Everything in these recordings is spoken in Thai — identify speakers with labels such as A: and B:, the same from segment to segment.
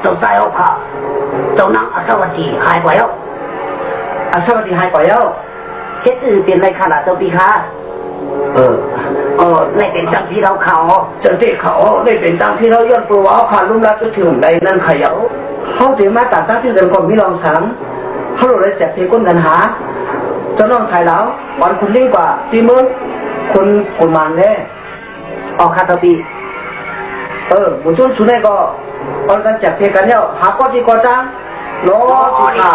A: เจ้าใจเอาค่ะเจ้านางอัศวดีหายไปแล้ว
B: อัศวดีหายไปแล้วเฮ็ดอื่นเป็นไรขนาดเจ้าปีค่ะ
A: ได้เป็นจังที่เราเขา
B: จังที่เขาได้เป็นจังที่เราย้อนปลัวเอาขาดลุ่มรักจะถึงในนั่นขยาเขาถือมาต่างตั้งที่เดินก่อนมิลองสังเขาเลยแจกเพียงก้นกันหาเจ้าน้องชายแล้ววันคุณลิ่งกว่าตีมือคนมันแน่ออกคาตาปีบุญชนสุนัยก็ตอนกันแจกเพียงกันเนี่ยหาก้อนที่ก่อจ้างล้อจุฬา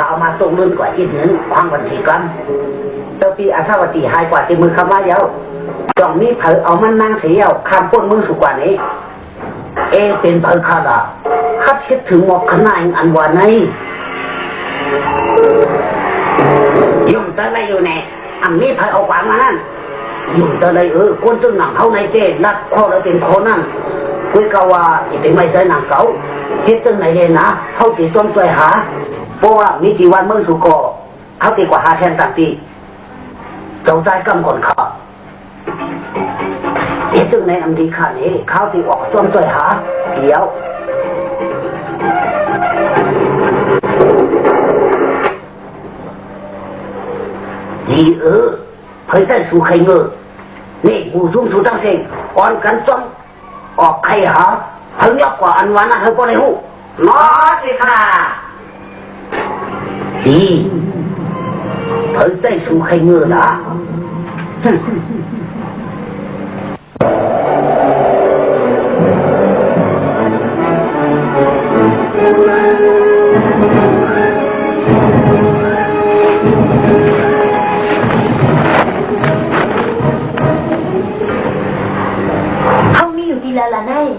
A: เอามาส่งลื่นกว่าอีกหนึ่งความวันที่กันเจ้าปีอาสาวตีหายกว่าที่มือคำว่าเยาจ่องนี้เผอเอามันนางเสียวคำป้นมือสุกว่านี้เป็นเผอขาดคัดคิดถึงหมอกขนาดอันว่าในยุ่งเตอะไรอยู่เนี่ยอันนี้เผอเอากว่ามานั่นยุ่งเตอะไรคนซึ่งหนังเขาในเจนัดข้อเราเป็นคนนั่นคุยกันว่าเป็นไม่ใช่หนังเก่าคิดซึ่งไหนเห็นนะเขาตีส้มสวยหาเพราะว่ามีกี่วันเมื่อสุกเขาตีกว่าหาแทนต่างตีเจ้าใจกำก่อนข้าซึ่งในอันดีขานี้เขาตีออกส้มสวยหาเดี๋ยวดีเผยได้สู่ใครเงอนี่กูซุ่มสู่ตั้งเสียงก่อนกันจ้องออกใครหาเพิ่งยกกว่าอันวานะเธอก็ได้หูน้อสิค่ะดีเผยได้สู่ใครเงอนะ
C: là này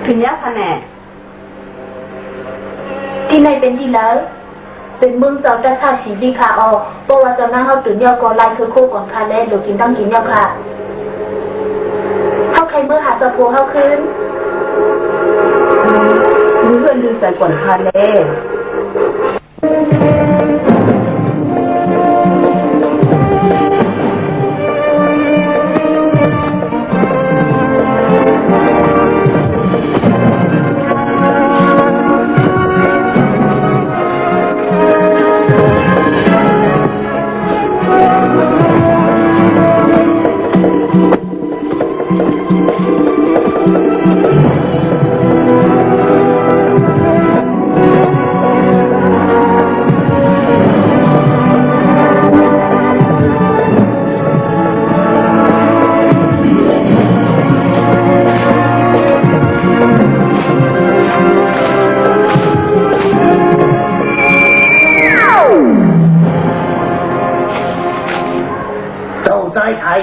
B: thứ nhất là nè
C: ที่ในเป็นที่แล้วเป็นเมืองเจ้าจะท่าสีดีค่ะเพราะว่าเจ้านั่งเขาตื่นยอก่อนไล่คือคู่ก่อนค่ะแล้วหรือกินต้องกินยอค่ะเขาใครเมื่อหาสะโพกเขาขึ้น
B: มือเพื่อนดูใส่ก่อนค่ะแล้ว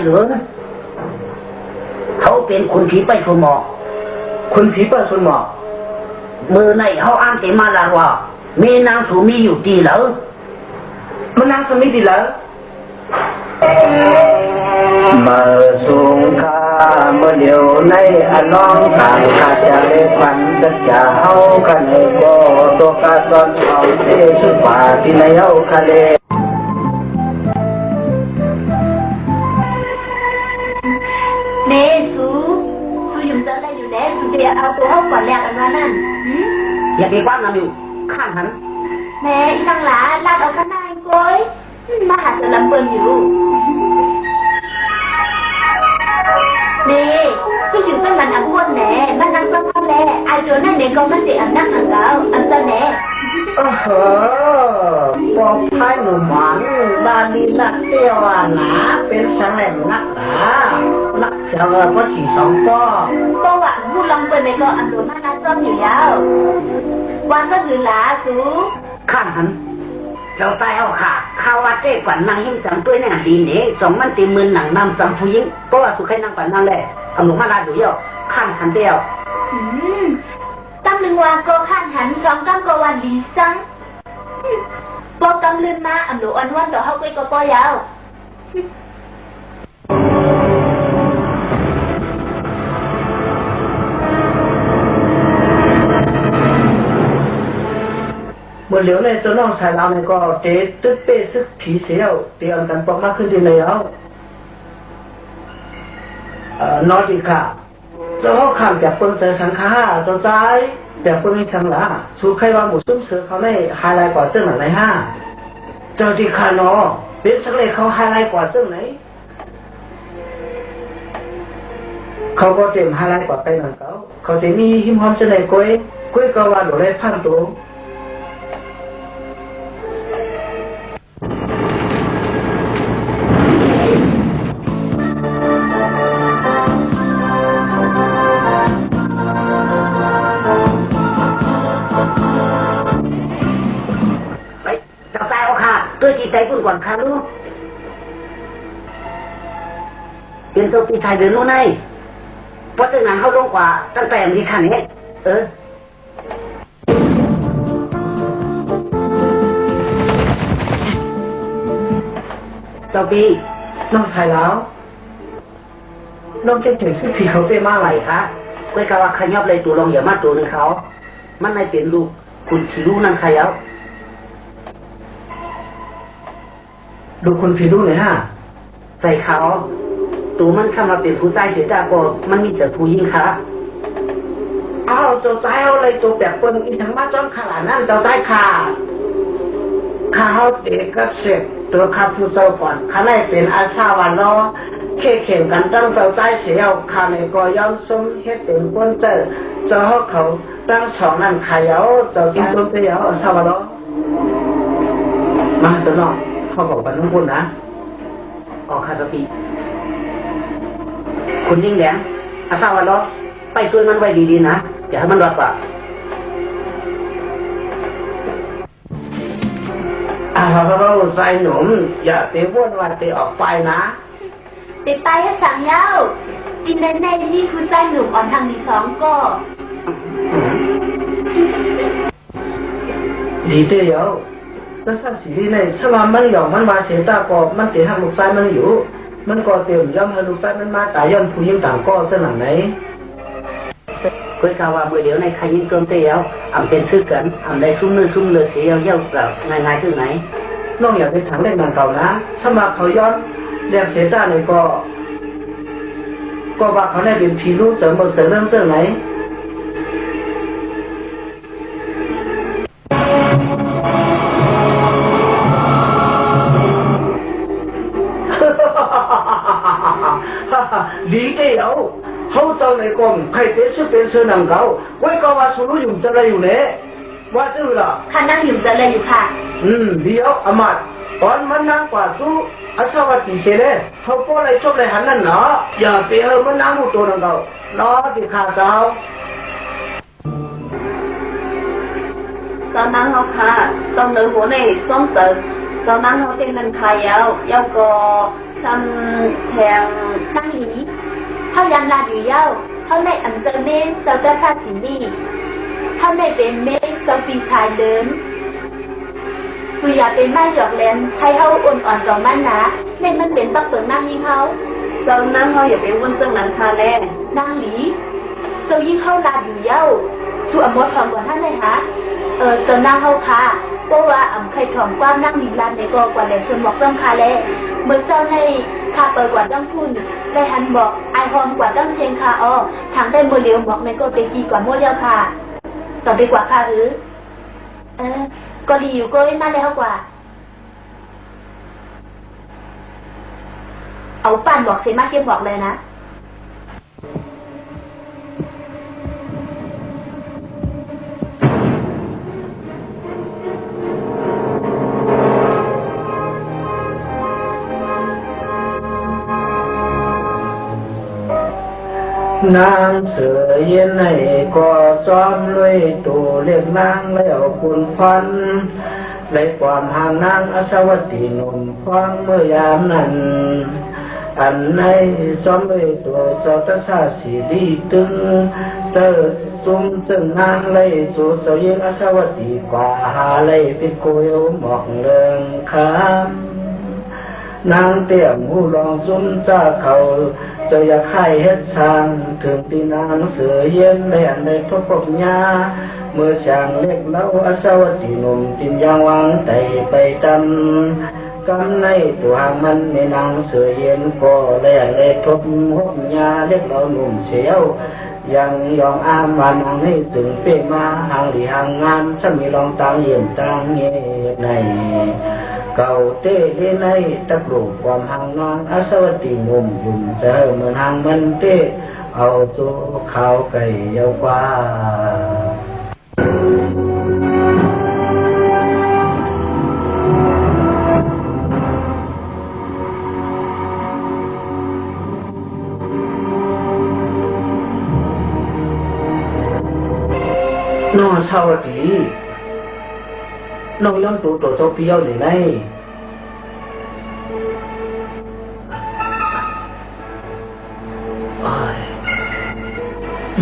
A: เหลือเขาเป็นคนผีไปชนหมอ
B: คนผีไปชนหมอ
A: มือในเขาอ้างเสมาลาว่ามีนางสูมีอยู่ดีเหรอ
B: มันนางสูมีดีเหรอมาสูงข้าเมื่อเดียวในอันน้องต่างข้าจะเล็กวันจะจะเฮากันในบ่อตัวกาตอนเอาเทสุป่าที่ในเฮาคาเล
C: เนสูอยู่เจอได้อยู่แล้วคุณจะเอาตัวห้องก่อนแล้วกันว่านั่น
A: อย่าไปกว้างนะมิวข้างหัน
C: แม่อีทั้งหลายลาดเอาข้างหน้าก้อยมาหาจะลำเปิลอยู่นี่ที่อยู่ตั้งมันอังวดแหน่มันนั่งตั้งพันแหล่ไอโจนั่นเด็กก็มันเสียอันนั่งอันเก่าอันเตอร์แหน่
A: บอกให้หนูหมันบาลีนักเที่ยวนะเป็นสังแหลมนักนักเที่ยวก็สี่สองก็
C: ก็ว่าผู้ลำเปิลในก็อันโดมานักซ้อมอยู่แล้ววันก็คือหลาสู
A: ข้างหันเจ้าตายเอาค่ะข้าววัดเจ๊กว่านางยิ่งจำตัวเนี่ยดีเนี่ยสองมันตีมือหนังนำจำผู้หญิงเพราะว่าสุขให้นางกว่านางแหละทำหนูมาลาดูเยอะข้างหันเดียว
C: ตั้งหนึ่งวันก็ข้างหันสองตั้งก็วันดีซังพอกำลืนมาอันหนูอันวันต่อเขาก็ปอยาว
B: เมื่ มื่อเหลียวในตัวน้องชายเราเนี่ยก็เตะตึ๊ดเป้ซึกผีเสียวเตรียมกันปอกมากขึ้นทีแล้วนอดีค่ะเจ้าข้ามจากเปิ้งใจสังฆาเจ้าใจจากเปิ้งให้ชังละสู้ใครว่าหมูซุ้มเสือเขาได้ไฮไลท์กว่าเจ้าหนังไหนห้าเจ้าดีค่ะนอเป็นสักเลยเขาไฮไลท์กว่าเจ้าไหนเขาก็เตรียมไฮไลท์กว่าไปหนังเขาจะมีหิมหอมเสน่ห์ก้อยก็ว่าหนูได้พันตัว
A: tôi chỉ thấy cũng còn khá luôn tiền tôi thì thay đến lúc này có từ ngàn hao đông quả tăng tèm gì khả ấy tao đi
B: น้องชายแล้วน้องเก่งๆซึ่งผีเขาเต้มากไหลคะ
A: quay cao khai nhóc lấy tủ lòng giờ mắt tủนึงเขามันในเป็นลูกคุณขี่ลูกนั่นใครแล้ว
B: ดูคนผีดูหน่อยฮะ
A: ใส่เขาตูมันเข้ามาเป็นผู้ชายเสียจากก็มันมีแต่ผู้หญิงค่ะ
B: อ้าวเจ้าชายเอาอะไรตัวแบบคนอินทั้งบ้านจ้องขนาดนั้นเจ้าชายค่ะข้าวเด็กก็เสร็จตัวข้าผู้เจ้าก่อนข้าได้เป็นอาชาวันล้อเข่งกันตั้งเจ้าชายเสียวข้าในก็ย้อมส้มเฮ็ดเป็นคนเจ้าเขาตั้งสองนั่นขายเอาเจ้ากินต้มเสียวอาชาวันล้อมาเจ้าน้องเขาบอกกันทุกคนนะ
A: ออกคาราปีคุณยิ่งแหลมอาซาวันล้อไปช่วยมันไว้ดีๆนะอย่าให้มันรอดกว่า
B: เราใส่หนุ่มอย่าเตะวนว่าเตะออกไปนะ
C: เตะไปให้สั่งเย้ากินแน่ๆนี่คือใจหนุ่มอ่อนทางที่สองก็
B: ดีเดียวแล้วสักสีนี่ในสมามันหยองมันมาเสียตาก็มันเตะหักลูกซ้ายมันอยู่มันก็เตะย่อมให้ลูกซ้ายมันมาตายย้อนผู้หญิงต่างก็จะหนังไหน
A: คุยข่าวว่าเมื่อเดี๋ยวในใครยิงโจมตีแล้วอ่ำเป็นซื้อกันอ่ำได้ซุ้มเนื้อซุ้มเลือดเสียเยี่ยวกับง่ายๆที่ไหน
B: น้องอยากเป็นถังเล่นมันเก่านะสมาเขาย้อนเรียกเสียตาเลยก็ว่าเขาได้เป็นผีรู้เสริมเสริมเรื่องเรื่องไหนดีเดียวเขาเจ้าในกองใครเป็นชื่อเป็นเสือหนังเขาไว้ก็ว่าสุรุยุ่งจะอะไรอยู่เนี่ยว่าซื่อละ
C: ข้านั่งอยู่จะอะไรอยู่ค่ะ
B: เดี๋ยวอามาตอนมันนั่งกว่าสู้อาชาวติเสเลยเขาป้อนอะไรชอบอะไรหันนั่นเนาะอย่าไปมันนั่งมุตัวนั่งเขาเนาะที่ข้าเจ้า
C: ตอนนั้นเขาค่ะตอนหนึ่งหัวในส้มเติร์ตอนนั้นเขาเป็นนันขายเอาก็ทำแทงนั่งหนีเขายันลาอยู่เย้าเขาในอันเตอร์เมสเจ้าจะท่าสินี่เขาในเป็นเมสเจ้าปีชายเดินสุอยากเป็นไม้หยอกแหลมใครเขาอ่อนๆรอมันนะเม่มันเป็นตักเปิดนั่งยิงเขาเจ้านั่งเขาอย่าเป็นวนเสื่องหนังคาแน่นั่งหนีเจ้ายิ่งเข้าลาอยู่เย้าสู่อมดทองกว่าท่านเลยฮะเจ้านั่งเขาค่ะเพราะว่าใครถอมกว้างนั่งหนีลานในกอกว่าแหลมส่วนบอกต้องคาแลเมื่อเจ้าให้คาเปิดกว่าต้องพุ่นได้หันบอกไอหอมกว่าต้องเชียงคาทางได้โมเดลบอกในก็เตกีกว่าโมเดลค่ะต่อไปกว่าค่ะก็ดีอยู่ก็มาแล้วกว่าเอาปั่นบอกเซมาเก็บบอกเลยนะ
B: นางเสือเย็นในก็ซ้อมลุยตัวเรียกนางแล้วคุณพันในความห่างนางอสวัสดีหนุ่มฟังเมื่อยามนั้นอันในซ้อมลุยตัวเจ้าตาสาสีดีตึงเจอซุ่มจึงนางเลยสู่เจ้าเย็นอสวัสดีกว่าหาเลยเป็นโกยหมอกเริงคำนางเตี่ยมหูลองซุ่มจ้าเขาเจ้าอยากให้เฮ็ดทางถึงตีนางเสือเย็นในอันในพระปกญา มื่อช่างเล็กเล่าอาสวัสดีหนุ่มจินยางวางไตไปตำกำในตัวหางมันในนางเสือเย็นก็แล่เลยทบหกยาเล็กเราหนุ่มเสียวยังยองอามวานางให้ถึงเป้มาหางดีหางงานฉันมีลองตางเยี่ยมตางเงียบในเก่าเต้ในตะกรุความหางนางอาสวัสดีหนุ่มยุ่มเจอเหมือนหางมันเต้เอาสู่ข้าวไก่เยาวกว่าน้องสวัสดีน้องย้อนตัวเจ้าเปี้ยวหรือไง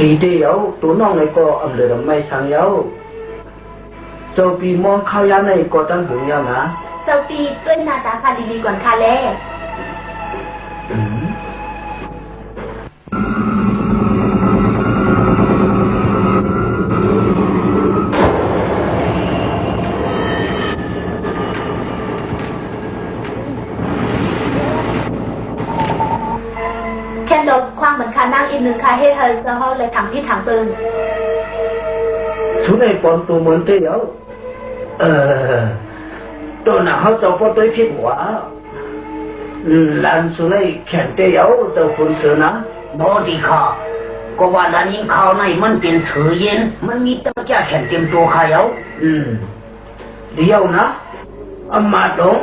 B: ดีเดียวตัวน้องในก็อำเภอไม่สังเยาเจ้าปีมองข้าวยาในก็ตั้งบุญยานะ
C: เจ้าปีด้วยหน้าตาค่ะดีๆก่อนค่ะแลแค่โดนคว้างเหมือนค่ะนั่งอีกหนึ่งค่ะให้เธอจะเขาเลยทำที่ถังปืน
B: ชุดในปอนตัวเหมือนเตี้ยวตัวน่ะเขาจะพอตัวพิษหัวลานสุนัยแข่งเตี้ยวเจ้าคุณเสือนะ
A: บอดีค่ะก็ว่าด้านยิงเขาในมันเป็นถือเย็นมันมีตั้งแก่แข่งเต็มตัวค่ะเยา
B: เดียวนะอามาตรง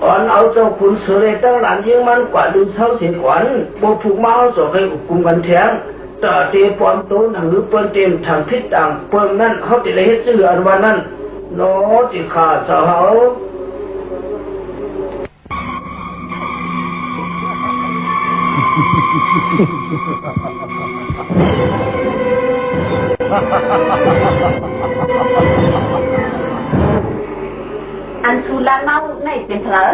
B: อ่อนเอาเจ้าคุณเสือเลยตั้งหลานยิงมันกว่าดูเท่าเสียขวัญบุถูกมาเอาสอบให้อุกุมกันแทงต่อเตียปอนตัวหนังหรือเปิ้นเต็มทางพิษต่างเปิ้นนั่นเขาติดเลยเฮ็ดชื่ออันวันนั้นโนติขาเจ้าเขา
C: อันสุราเมาในเป็นเพลอ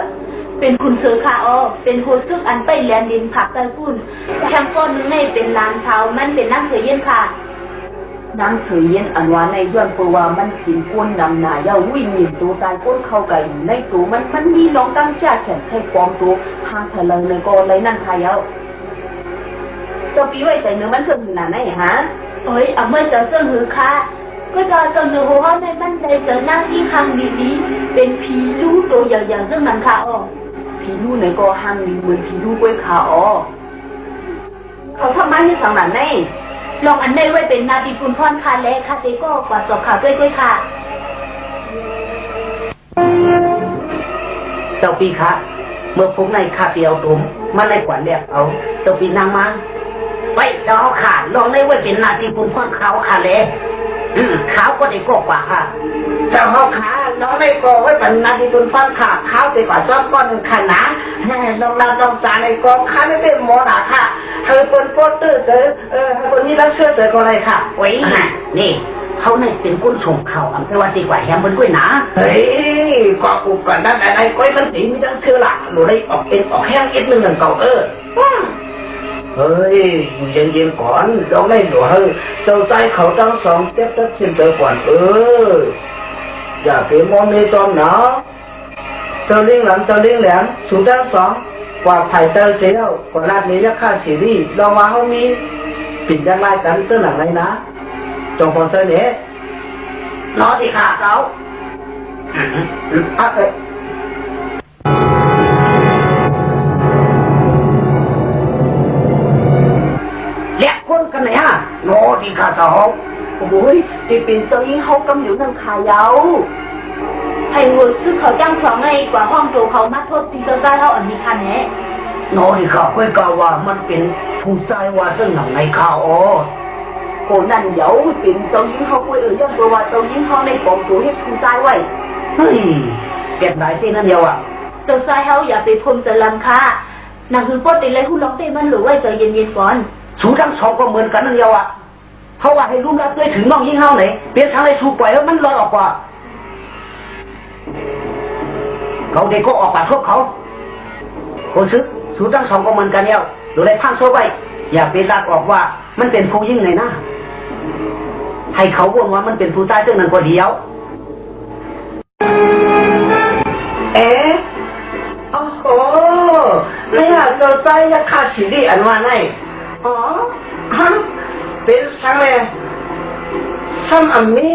C: เป็นคุณเสือคาอเป็นโฮซึกอันไปแลนดินผักไต้ฝุ่นแชมก้อนนึงในเป็นลานเท้ามันเป็นนั่งเสือเย็นค่ะนั่งเสือเย็นอันว่าในย้อนเพราะว่ามันกินก้นดำหนาเย้าวิ่งหนีตัวตายก้นเข้าไก่ในตัวมันมีน้องตั้งจ่าแขนใช้ความตัวหางทะเลในก้อนไรนั่นค่ะเย้าเจ้าปีไว้แต่เนื้อมันเสื่อมหนาไหนฮะเอ้ยเอาเมื่อจะเสื่อมหือค่ะก็จะเนื้อหัวในบ้านใจจะนั่งที่คางดีๆเป็นผีรู้ตัวอย่างซึ่งมันค่ะอ๋อผีรู้ในก้อนหางดีเหมือนผีรู้กล้วยขาอ๋อเขาทำไมให้สั่งหนาไหนลองอันในไว้เป็นนาดีคุณพรค่ะและค่ะเด็กก็กว่าสอบข่าวด้วยค่ะ
A: เจ้าปีค่ะเมื่อพวกในขาเดียวตุ้มมาในขวัญเรียกเอาเจ้าปีนางมาไว้เจ้าขาลองในไว้เป็นนาดีคุณพรเขาค่ะเลยขาวก็ได้กว่าค่ะเจ้าเขาขาน้องได้กไว้เป็นนาดีคุณพรค่ะขาวไปกว่าจ้อก้อนขนาดน้องเราจาในกองข้าไม่เป็นหมอหนาค่ะเธอคนโปเตอร์เธอคนนี้รับเชื่อเธอก็เลยค่ะไว้นี่เขาเนี่ยเป็นกุ้นส่งเข่าอันเป็นว่าดีกว่าแฮมบนกุ้ยหนาเฮ้ยก็อุกก่อนด้านไหนก้อยมันตีไม่ต้องเชื่อหลักหนูได้ออกเป็นออกแห้งเอ็ดหนึ่งเก่าเฮ้ยอยู่เย็นๆก่อนเราได้หนูเฮ้ยเจ้าใจเขาทั้งสองเจ็บตัดสินใจก่อนอย่าไปมองในตอนหนาเจ้าเลี้ยงหลังเจ้าเลี้ยงแหลมสูงทั้งสองกว่าไผ่เตอร์เซลกว่าลาดนี้ราคาซีรีส์ลองมาเขามีปิ่นยังไงกันเตื้อหลังไหนนะจงพรเสน่ห์น้อที่ขาเขาเรียกคนกันไหนฮะน้อที่ขาเขา
C: โอ้ยที่เป็นตัวยิ่งเขากำอยู่นั่งขายาวให้เงินซื้อเขาจ้างสองไงกว่าห้องโจเขามาโทษตีเจ้าได้เท่าอันนี้ค่ะแน่
A: น้อที่ขาค่อยกล่าวว่ามันเป็นผู้ชายว่าซึ่งหนังในข่าว
C: โอ้นั่นเดี๋ยวเป็นเจ้ายิ่งเขาคุยย่อมตัวว่าเจ้ายิ่งเขาในกองตัวให้ผู้ชายไว้
A: เฮ้ยเก็บได้ที่นั่นเดียว
C: เจ้าชายเขาอย่าไปพมจะลำค่ะนั่นคือปกติเลยคุณลองเต้มันหรือว่าใจเย็นๆก่อน
A: สูทั้งสองก็เหมือนกันนั่นเดียวเพราะว่าให้รุ่มรับด้วยถึงน้องยิ่งเฮาไหนเปลี่ยนทางให้สูปล่อยแล้วมันลอยออกกว่าเขาเด็กก็ออกปากโทษเขาโอ้ซึสูทั้งสองก็เหมือนกันเดียวดูได้พังโซ่ไว้อย่าไปลากออกว่ามันเป็นผู้ยิ่งไงนะ ให้เขาวนว่ามันเป็นผู้ใต้ซึ่งนั้นก็เดียว
B: เอ๊ะโอ้โหไม่อยากจะใจจะขาดสีดีอันว่าไงอ๋อฮะเป็นสังเลยซ้ำอันนี้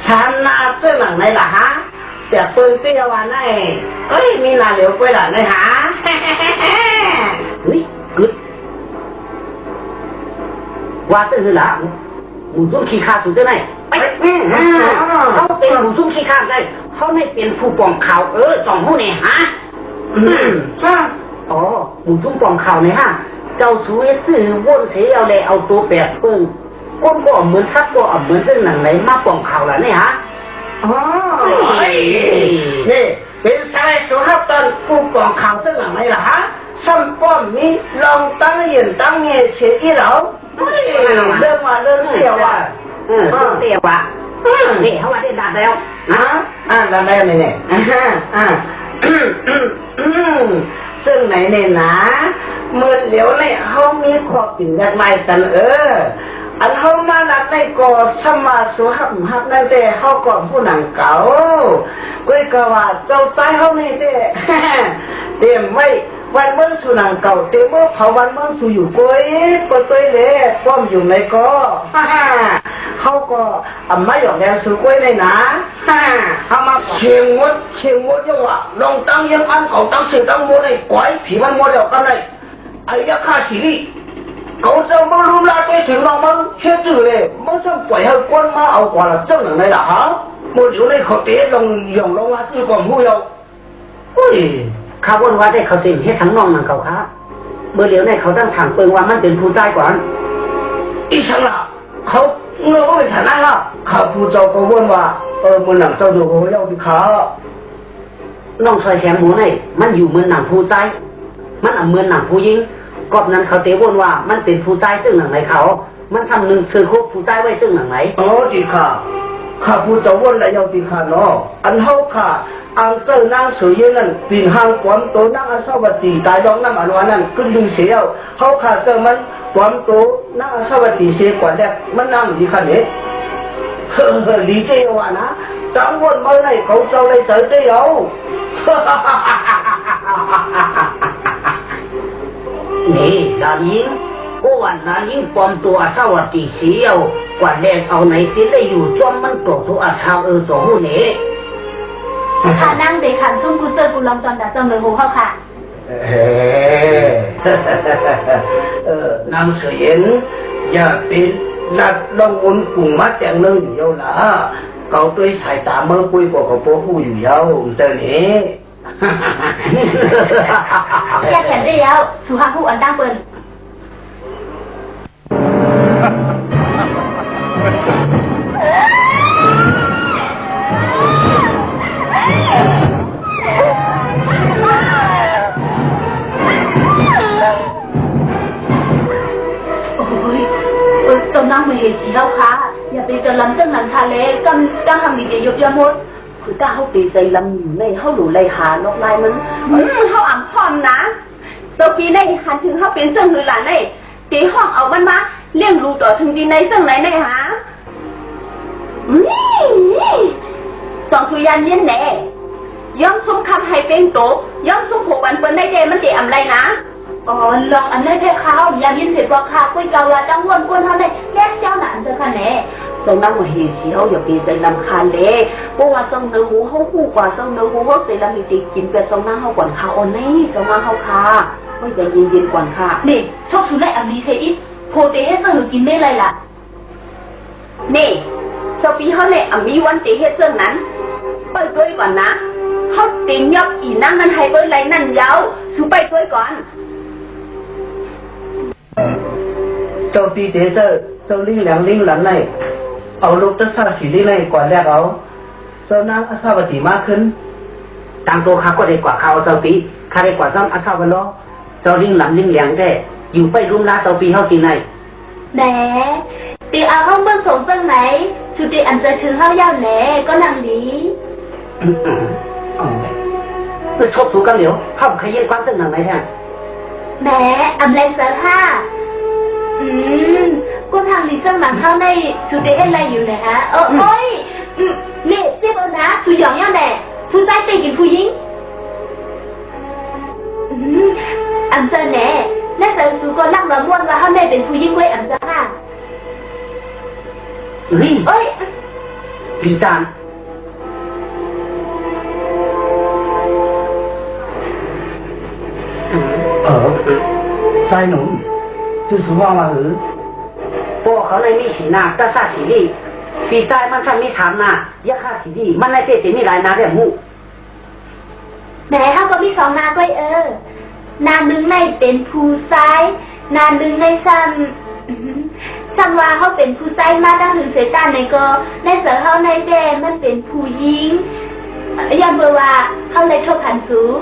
B: ฉันน่าเสื้อหนังไหนล่ะฮะแต่เปิ้ลเตี้ยวันไหนเอ้ยมีนาเหลียวไปล่ะไหนฮะ
A: เฮ้ยกึดว่าตื้อละหมูซุ่มขี้ข้าสุดได้ไหมเขาเป็นหมูซุ่มขี้ข้าได้เขาไม่เป็นผู้ปองข่าวสองหูเนี่ยฮะอ๋อหมูซุ่มปองข่าวเนี่ยฮะเจ้าสวยซื้อวนเสียเอาเลยเอาตัวแปดเปิ้งก้นก็เหมือนทัดก็เหมือนเส้นหนังไหนมาปองข่าวล่ะเนี่ยฮะ
B: อ๋อนี่เป็นสายสุภาพตอนผู้ปองข่าวเส้นหนังไหนล่ะฮะซ้ำป้อมนี้ลองตั้งยืนตั้งเงี้ยเสียที่เราเรื่องว่าเรื่องเดียวว่า
A: เตี้ยวะนี่เขาว่าได้ดัดแล้ว
B: ดัดแล้วเนี่ยซึ่งไหนเนี่ยนะเมื่อเหลียวเนี่ยเขามีขอบปิ่นกันไม่กันอันเขามาดัดในก่อสมาสุหับหับนั่นแต่เขาก่อนผู้หนังเก่ากุ้ยกว่าเจ้าใจเขานี่เต็มไม่วันเมื่อสุนังเก่าเต็มเมื่อเผาวันเมื่อสุอยู่กุ้ยก็ตัวเล่ป้อมอยู่ในก็เขาก็ไม่หยอกแรงสุกุ้ยเลยนะเขามาเชียงมดยังว่าลองตั้งยังอันเก่าตั้งสิ่งตั้งมดเลยก้อยผีมันมดเดียวกันเลยไอ้ยักษ์ข้าสีเขาจะมาลุมลาไปถึงเรามันเชื่อจื่อเลยมันจะปล่อยให้คนมาเอากว่าละเจ้าหนังในละฮะหมดอยู่ในเขาเตะลงย่องลงมาที่ก่อนผู้เยาว์
A: ข้าวนว่าได้เขาเต็มให้ทั้งน้องนังเขาครับเมื่อเดี๋ยวในเขาตั้งถามเปิงว่ามันเป็นผู้ใต้ก่อน
B: อีฉันล่ะเขาเงาไม่ฐานะล่ะข้าผู้เจ้าก็วนว่ามันหนังเจ้าดูเขาเยาว์ที่ขา
A: น้องชายแขมหมูในมันอยู่เมืองหนังผู้ใต้มันเมืองหนังผู้ยิงกอบนั้นเขาเตะวนว่ามันเป็นผู้ใต้ซึ่งหนังไหนเขามันทำหนึ่งซื้อคุกผู้ใต้ไว้ซึ่งหนังไหน
B: อ๋อดีค่ะข้าผู้เจ้าวนและเยาว์ที่ขาเนาะอันเฮาค่ะอังเจ้านางสวยนั่นปีนห้างความโตนางอาสวัตีตายร้องน้ำอันวานั่นขึ้นดึงเสียวเขาขาดเจ้ามันความโตนางอาสวัตีเสียกว่าแรกมันนั่งดีขนาดนี้ดีเจียวนะจังวนเมื่อไหร่เขาเจ้าเลยเจอเจียว
A: นี่ลายิงก็วันลายิงปลอมตัวอาสวัตีเสียวกว่าแรกเอาไหนที่ได้อยู่จ้อมมันตกตัวอาชาสองหูนี้
C: ค่ะนั่งเด็กขันซุ่มกูเจอกูลองตอนดัดจำเลยหูเข้าค่ะ
B: นางเสียนอย่าเป็นนัดลองวนกลุ่มมาแต่งเรื่องอยู่ละเขาตัวสายตาเมื่อคุยบอกกับพวกผู้อยู่เยาเจอเนี่ย
C: อยากเห็นได้แล้วสุภาพผู้อันตั้งเปิ้ลตอนนั่งไม่เห็นสีเราค่ะอย่าไปจะลำเจ้าหนังทะเลกันทำดีๆยกยมดคือก้าเขาตีใจลำอยู่ในเขาหลุดเลยหานกลายมันเขาอ่ำพร้อมนะตัวปีในหันถึงเขาเป็นเสื่องหือหลานในตีห้องเอามันมาเลี้ยงลูกต่อถึงดีในเสื่องไหนในหาสองสุยันเย็นแน่ย้อมซุ้มคำให้เป็นโตย้อมซุ้มผูกวันเปิ้ลได้เดมันเดอำไรนะอ๋อลองอันนี้แค่ข้าวอย่ายินเสียงว่าข้าวกุ้ยเกาละจังวนกวนเท่าไหร่แยกเจ้าหนานเจอค่ะแน่ตรงนั้นมาเหี่ยวอย่าไปใจลำคาญเลยเพราะว่าทรงเนื้อหูเขาคู่กว่าทรงเนื้อหูเขาใจลำจริงกินไปทรงนั่งเขาก่อนข้าวอ่อนนี่ทรงนั่งเขาค่ะไม่ใจเย็นๆก่อนค่ะนี่ชอบสุดเลยอันนี้เทอิโพเตให้เสื่อกินได้เลยล่ะนี่สปีเขาเนี่ยมีวันเตให้เสื่อนั้นไปด้วยก่อนนะเขาติงยอบอีนั่งนั่นให้เบอร์ไรนั่นยาวสู้ไปด้วยก่อน
B: เจ้าตีเดเซอร์เจ้าลิงหลังในเอาลูกตัสสีลิงในก่อนแรกเอาเจ้านางอาสาวตีมากขึ้น
A: ตามตัวข้าก็ได้กว่าข้าวเจ้าตีข้าได้กว่าซ้ำอาสาวล้อเจ้าลิงหลังลิงแหลงแท้อยู่ไปรุ่มลาเจ้าปีเขาตีใน
C: แหนตีเอาห้องเบื้องสูงจังไหนชุดตีอันจะชื่อเข้ายาวแหนก็นั่งนี้
A: คือชอบถูกกันเหลียวข้ามขยี้ความตึงหนังไหนแท้
C: แหมอำไรเสือห้า con hàng lý dân mảng thao này chú tế hết là nhiều nè hả ôi nè tiếp ơn á chú giỏi nhau nè chú tay tay kìm phu dính ẩm giờ nè nét giờ chú có lăng và muôn và hôm nayเป็นผู้หญิง quê ẩm giờ ha ôi
A: Lý Tàn
B: sai nụ chứ số hoa mà hử
A: พวกเขาเลยมีสีหน้าตาซาสีดีปีใต้มันสั่งมีถามหน้ายักษ์ข้าสีดีมันในเตติมีหลายนาเรียกมู
C: แหมเขาก็มีสองนาก้อยนาหนึ่งในเป็นผู้ซ้ายนาหนึ่งในซ้ำว่าเขาเป็นผู้ซ้ายมาตั้งถึงเสตานในก็ในเสือเขาในแดงมันเป็นผู้หญิงย้อนเบอร์ว่าเขาเลยโทษขันสูง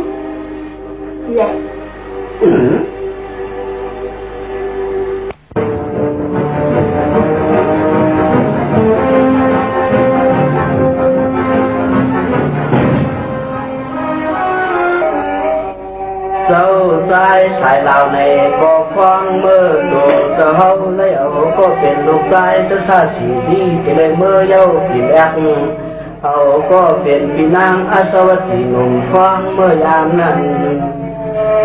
C: แหละ
B: dâu dài xài lào này có khoang mơ đồ giờ hâu lấy ở có tiền lục dài cho xa xỉ đi thì lấy mơ dâu thì bẹt hậu có tiền vì năng á sâu thì nồng khoang mơ làm nặng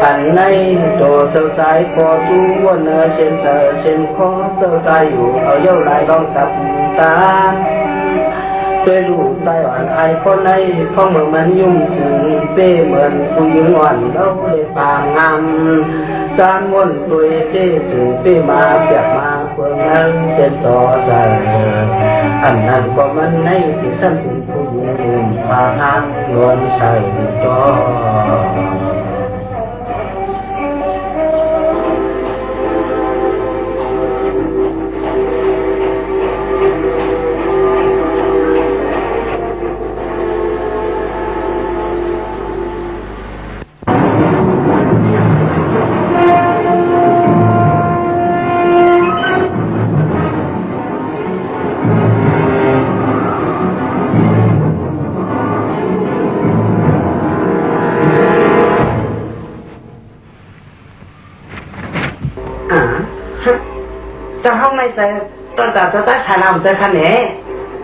B: anh này đồ sâu dài có chú quân ở trên giờ trên khó sâu dàiอยู่ở dâu lại đong tập ta ด้วยลูกใจอ่อนไอคนในพ่อเมื่อมันยุ่งสึงเป้เหมือนผู้หญิงอ่อนเราเลยปางงามจานวนตัวเต้สึงเป้มาเปียกมาเพื่อนั้นเส้นซอใจอันนั้นก็มันในที่สั้นเป็นผู้หญิงนุ่มปาหักนวลใส่จอจะเข้าไม่เจอตอนจากจะได้ถ่ายนำเจอคันนี้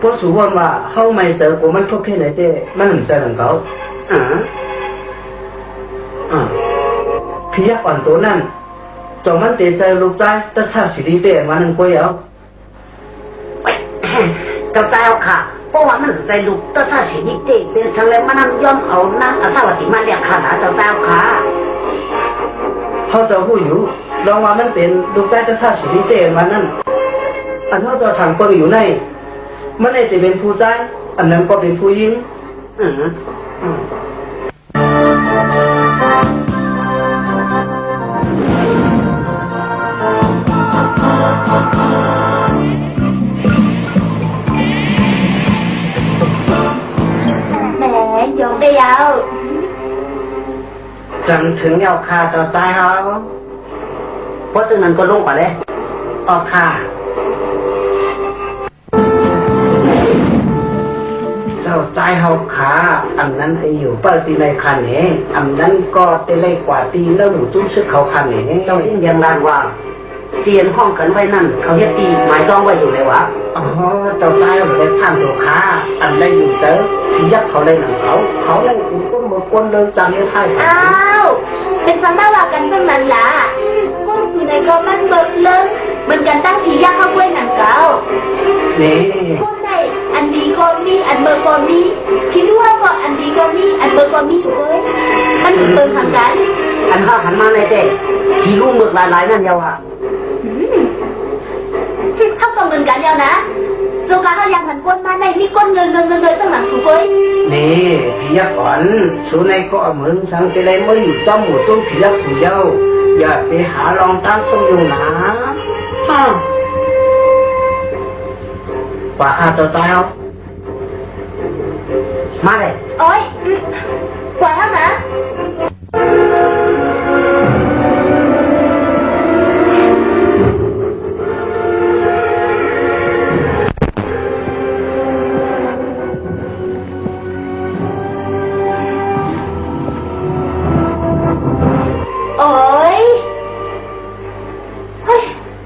B: พวกสูบว่าเข้าไม่เจอกูมันทุกข์แค่ไหนเจ้มันหนุ่มเจอหนึ่งเขาพี่ยักษ์อ่อนตัวนั่นจงมันเตะใจลูกใจจะชาสีดีเตะมันหนึ่งกูเหรอ
A: กับใจเอาค่ะเพราะว่ามันใจลูกตาซาสีดีเตเป็นสังเลมันนั่งย่อมเอานั่งอาสาวัติมาเรียกขาดากับใจเอาค่ะ
B: เขาจะพูดอยู่ลองว่ามันเป็นลูกใจจะชาสีดีเตมันนั่นอันว่าตัวถังก็อยู่ในมันไอจะเป็นผู้ใจอันนั้นก็เป็นผู้หญิง
C: ยองได้ยาว
B: จังถึงเอาคาต่อใจเขา
A: เพราะฉะนั้นก็ลงไปเลยออกค่ะ
B: เจ้าใจเขาขาอันนั้นไออยู่เปิดตีในคันเองอันนั้นก็เตะเลยกว่าตีแล้วหมูจุ้มซึกเขาคันเอง
A: ต้องยิ่งยังลานว่าเตียนห้องกันไว้นั่นเขาจะตีหมายต้องไว้อยู่เลยวะ
B: อ๋อเจ้าใจเขาเลยท่านตัวขาอันได้อยู่เต้ที่ยักเขาเลยหนังเขาเลยกูก็มาคนเดินจังยังไง
C: อ้าวเป็นคำว่าว่ากันตั้งนั้นล่ะก็คือในก็มันเบิกเลยมันกันตั้งที่ยักเข้าไว้หนังเก่า
B: นี่
C: คนไหนอันดีก็มีอันเบิกก็มีคิดว่าก็อันดีก็มีอันเบิกก็มีถูกไหมมันเบิกทางกัน
A: อันข้าหันมาในเด็กที่ลูกเบิกหลายๆนั่นเดียวอ่ะ
C: ถ้าต้องเงินกันแล้วนะโซกาเขายังหันก้นมาในมีก้นเงินตั้งหลังถูกไหม
B: นี่พี่ยักษ์ก่อนสูในก็เหมือนสังเกตเลยไม่อยู่จ้องหมดต้นพี่ยักษ์ผู้เย้าอย่าไปหาลองตั้งทรงอยู่นะว่าข้าตัวตายเอา
A: มาเลย
C: โอ้ยกว่าเท่านะ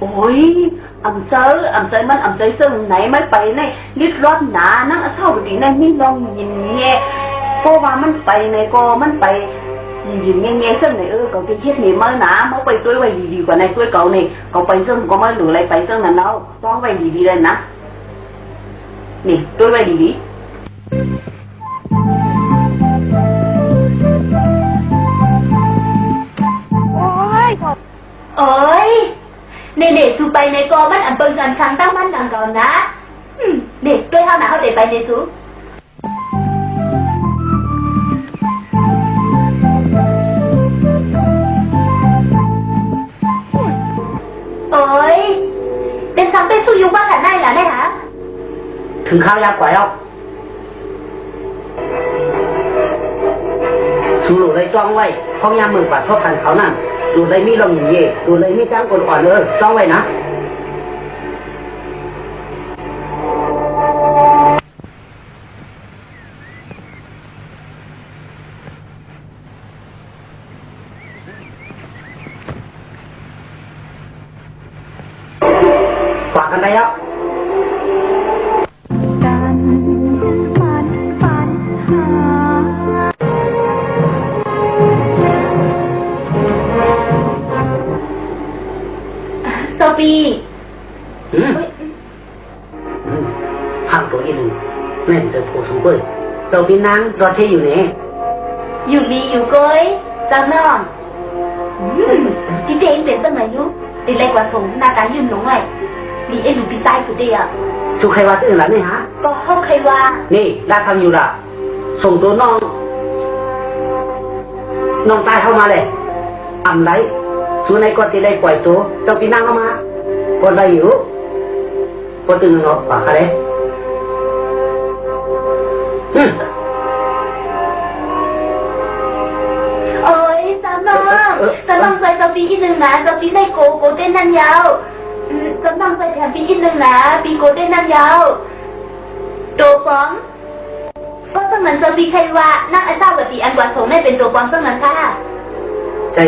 A: โอ้ยอัน
C: เจอมันเจอซึ่งไหนไม่ไปในลิดรอดหนานั่งเศร้าดีในไม่ลองยินแง่เพราะว่ามันไปในก็มันไปยินแง่ซึ่งไหนก็จะเฮ็ดนี่มาหนามาไปตัวไว้ดีๆกว่าในตัวเก่านี่ก็ไปซึ่งก็มาหรืออะไรไปซึ่งนั้นแล้วต้องไว้ดีๆเลยนะนี่ตัวไว้ดีๆโอ้ยในเด็กสูไปในกอมันอันเปิงกันครั้งตั้งมันดังก่อนนะเด็กด้วยเท่าไหร่เขาเด็กไปในสูโอ้ยเป็นทำเป็นสู้ยุบ้าขันได้เหรอเนี่ยฮะ
A: ถึงข้าวยากกว่าแล้วสูหลุดเลยจ้องไว้ห้องยามมือปัดทบพันเขานั่นดูเลยมีลมเย่ดูเลยมีจ้างคนอ่อนเลยจ้องไว้นะฝากกันได้แล้ว
C: ปี
A: ห่างตัวอีกหนึ่งแม่จะโผล่สมบูรณ์ตัวปีนังรอเทอยู่เนี่ย
C: อยู่ดีอยู่ก้อยจังนอนที่เจ๊เป็นตั้งไหนยุดีเล็กกว่าผมหน้าตายืนหลงไงดีเอ็นดูปีใต้สุดเดีย
A: สุใครว่าตื่นแล้วเนี่ยฮะ
C: ก็เข้าใครว่า
A: นี่ได้คำอยู่ละส่งตัวน้องตายเข้ามาเลยอ่ำไรสูในกอตีได้ปล่อยตัวเจ้าปีนังเข้ามาคนได้อยู่ก็ตื่นนอนป่าอะไร
C: โอ้ยสามน้องใส่ตัวปีอีกหนึ่งนะตัวปีได้โกเต้นนั่นยาวสามน้องใส่แถมปีอีกหนึ่งนะปีโกเต้นนั่นยาวโตฟองก็ตั้งนั้นตัวปีใครว่านั่งไอ้เจ้ากับปีอันกว่าโสไม่เป็นตัวฟองตั้งนั้นค่ะ
A: ใช่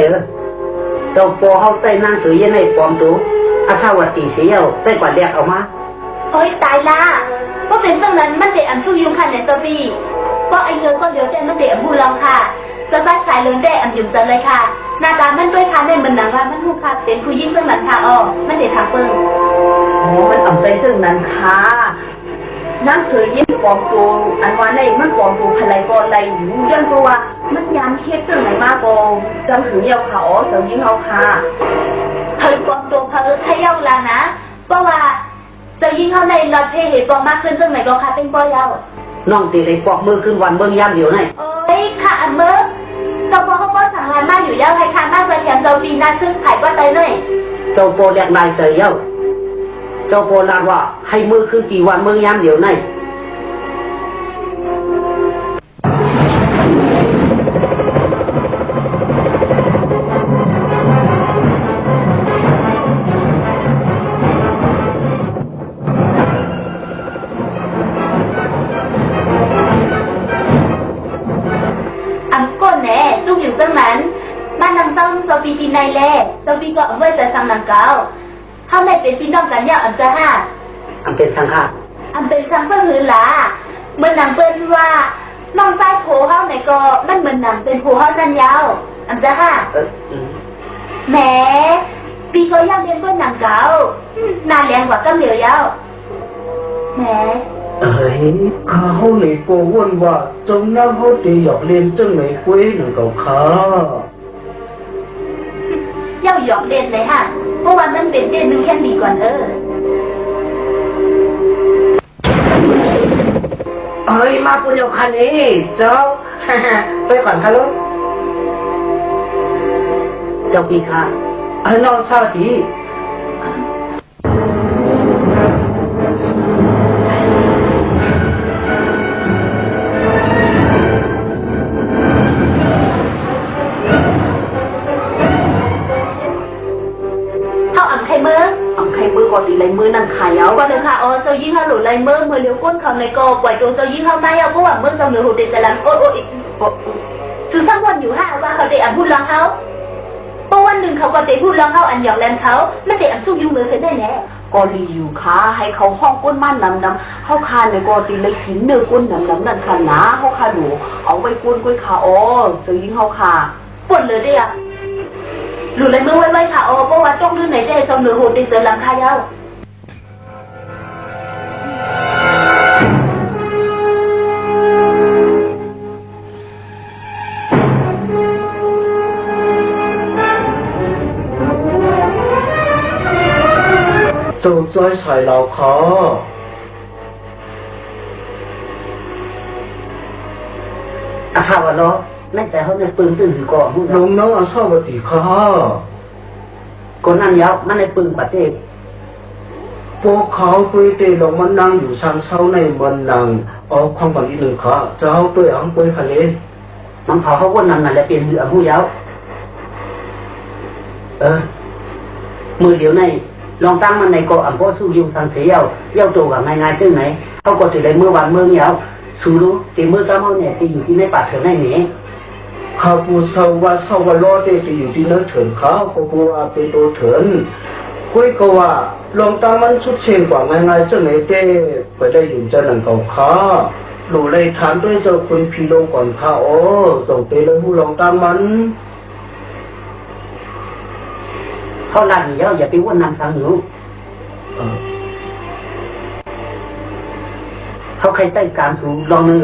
A: เจ้าปอเขาใส่นางสวยยันในปอมตัวอาชาวตีเสียวใส่กว่าเรียกเอามา
C: โอ้ยตายละเพราะเป็นตั้งนั้นมันเด็กอันสู้ยุงค่ะในตัวปีเพราะไอ้เงินก็เดียวแต่มันเด็กอันพูดลองค่ะจะบ้าขายเลินได้อันยุ่งจังเลยค่ะหน้าตามันด้วยค่ะในมันหนังว่ามันหูค่ะเป็นผู้ยิ่งตั้งนั้นค่ะอ๋อมันเด็กทางเปิ้ง
B: โอ้มันอ่ำใจซึ่งนั้นค่ะนั่งเฉยยิ่งปลอมตัวอันว่าในมันปลอมตัวอะไรก็อะไรอยู่เรื่องตัวมันยามเทียบซึ่งไหนมากก็จังถึงเยาเขาเจ้ายิ่งเขาค่ะ
C: เธอปลอมตัวเธอให้เย้าละนะเพราะว่าเจ้ายิ่งเขาในรถเทเหตุปลอมมากขึ้นซึ่งไหนก็ค่ะเป็นป้อเย้า
A: น้องตีได้ปอกมือขึ้นวันเบิ้งย่ำเดียวไง
C: โอ้ยค่ะอันเมื่อเจ้าพ่อเขาก็สั่งงานมาอยู่เย้าให้ค่ะมาแถมเจ้าปีนั้นซึ่งขายก็เตยเลย
A: เจ้าโปเรียกนายเตยเย้าเจ้าโบราณว่าให้มือคือกี่วันมือยามเดียวไง
C: อันก้นแน่ลูกอยู่ตั้งนั้นบ้านนางต้องโซฟีตีนายแล่โซฟีก็เอาไว้แต่สั่งนางเก่าเขาไม่เป็นพี่น้องกันยาอันจะห้า
A: อันเป็นสังฆา
C: อันเป็นสังเพื่อหือหลาเมื่อนางเป็นว่าน้องใต้โผเขาไหนก็นั่นเหมือนนางเป็นโผเขานั่นยาวอันจะห้าแหมปีก็ย่างเรียนเพื่อนนางเก่านานแรงกว่าก็เหลียวยาวแหม
B: เขาเลยโกวนว่าจงนั่งเขาตีหยอกเรียนจังไหนกุ้ยหนึ่งเก่าขา
C: เย้าหยอกเด่นเลยฮะเพราะว่ามันเป็นเด่นหนึ่งแค่ดีกว่า
B: เอ้ยมาปุญญคันนี้เจ้าไปก่อนค่ะลูก
A: เจ้าปีค่ะ
B: น้องสาวดี
C: ก่อนดีเลยมือนั่งขายเอาก็เลยค่ะอ๋อเจ้ายิ่งเขาหลุดเลยมือเลี้ยวก้นเขาในกอปล่อยตัวเจ้ายิ่งเขาได้เอาเพราะว่ามือเจ้าเหนือหูเด็กแต่ละโอ้คือทั้งวันอยู่ห้าว่าเขาเตะอันพูดลองเขาเพราะวันหนึ่งเขาก็เตะพูดลองเขาอันหยอกแรงเขาไม่เตะอันสู้ยุ่งเลยเคยได้แน่ ก็รีอยู่ค่ะให้เขาห้องก้นมันนำเขาคาในก็ตีเลยขินเนื้อก้นนำนั่นค่ะนะเขาคาดูเอาไว้ก้นกุ้ยขาอ๋อซื้อยิงเขาคาปวดเลยเดียหรือเลยมือไว้ค่ะอ๋อเพราะว่าต้องดื้อไหนจะให้สมหรือโหดตีเสือหลังคายาว
B: 做在财路可，
A: อาข้าวว่าล้อนั่นแต่เขาในปืนตื่นก่อน
B: 农农啊差不多可，
A: ก่อนนั้นยาวมันในปืนประเทศ
B: พวกเขาไปเตะลงมันนั่งอยู่ชั้นเช้าในมันนั่งออกความฝันอีกหนึ่งขาจะเอาไปอังไปทะเล
A: มันเผาเขาวนนั่นน่ะแหละเป็นเรือผู้ยาวมือเดียวในลองตั้งมันในเกาะอัมพสู้ยุงทางเสียวเย้าตัวกับง่ายๆซึ่งไหนเขาก็จะได้เมื่อวันเมื่อยาวสู้รู้ตีมือซ้ำเขาเนี่ยตีอยู่ที่ในป่าเถื่อนในนี้
B: ข้าพูดสาวล้อเตะอยู่ที่นั่นเถินเขาเขาพูดว่าเป็นตัวเถินคุยก็ว่าลองตั้งมันชุดเชียงกว่าง่ายๆจังไหนเต้ไปได้อยู่จันหนังเก่าขาหนูเลยถามด้วยเจ้าคุณพี่ลงก่อนข้าโอ้ส่งไปเลยผู้ลองตั้งมัน
A: เขาลั่นเยอะอย่าไปวนนำทางหนูเขาใครใต้การสูงลองนึง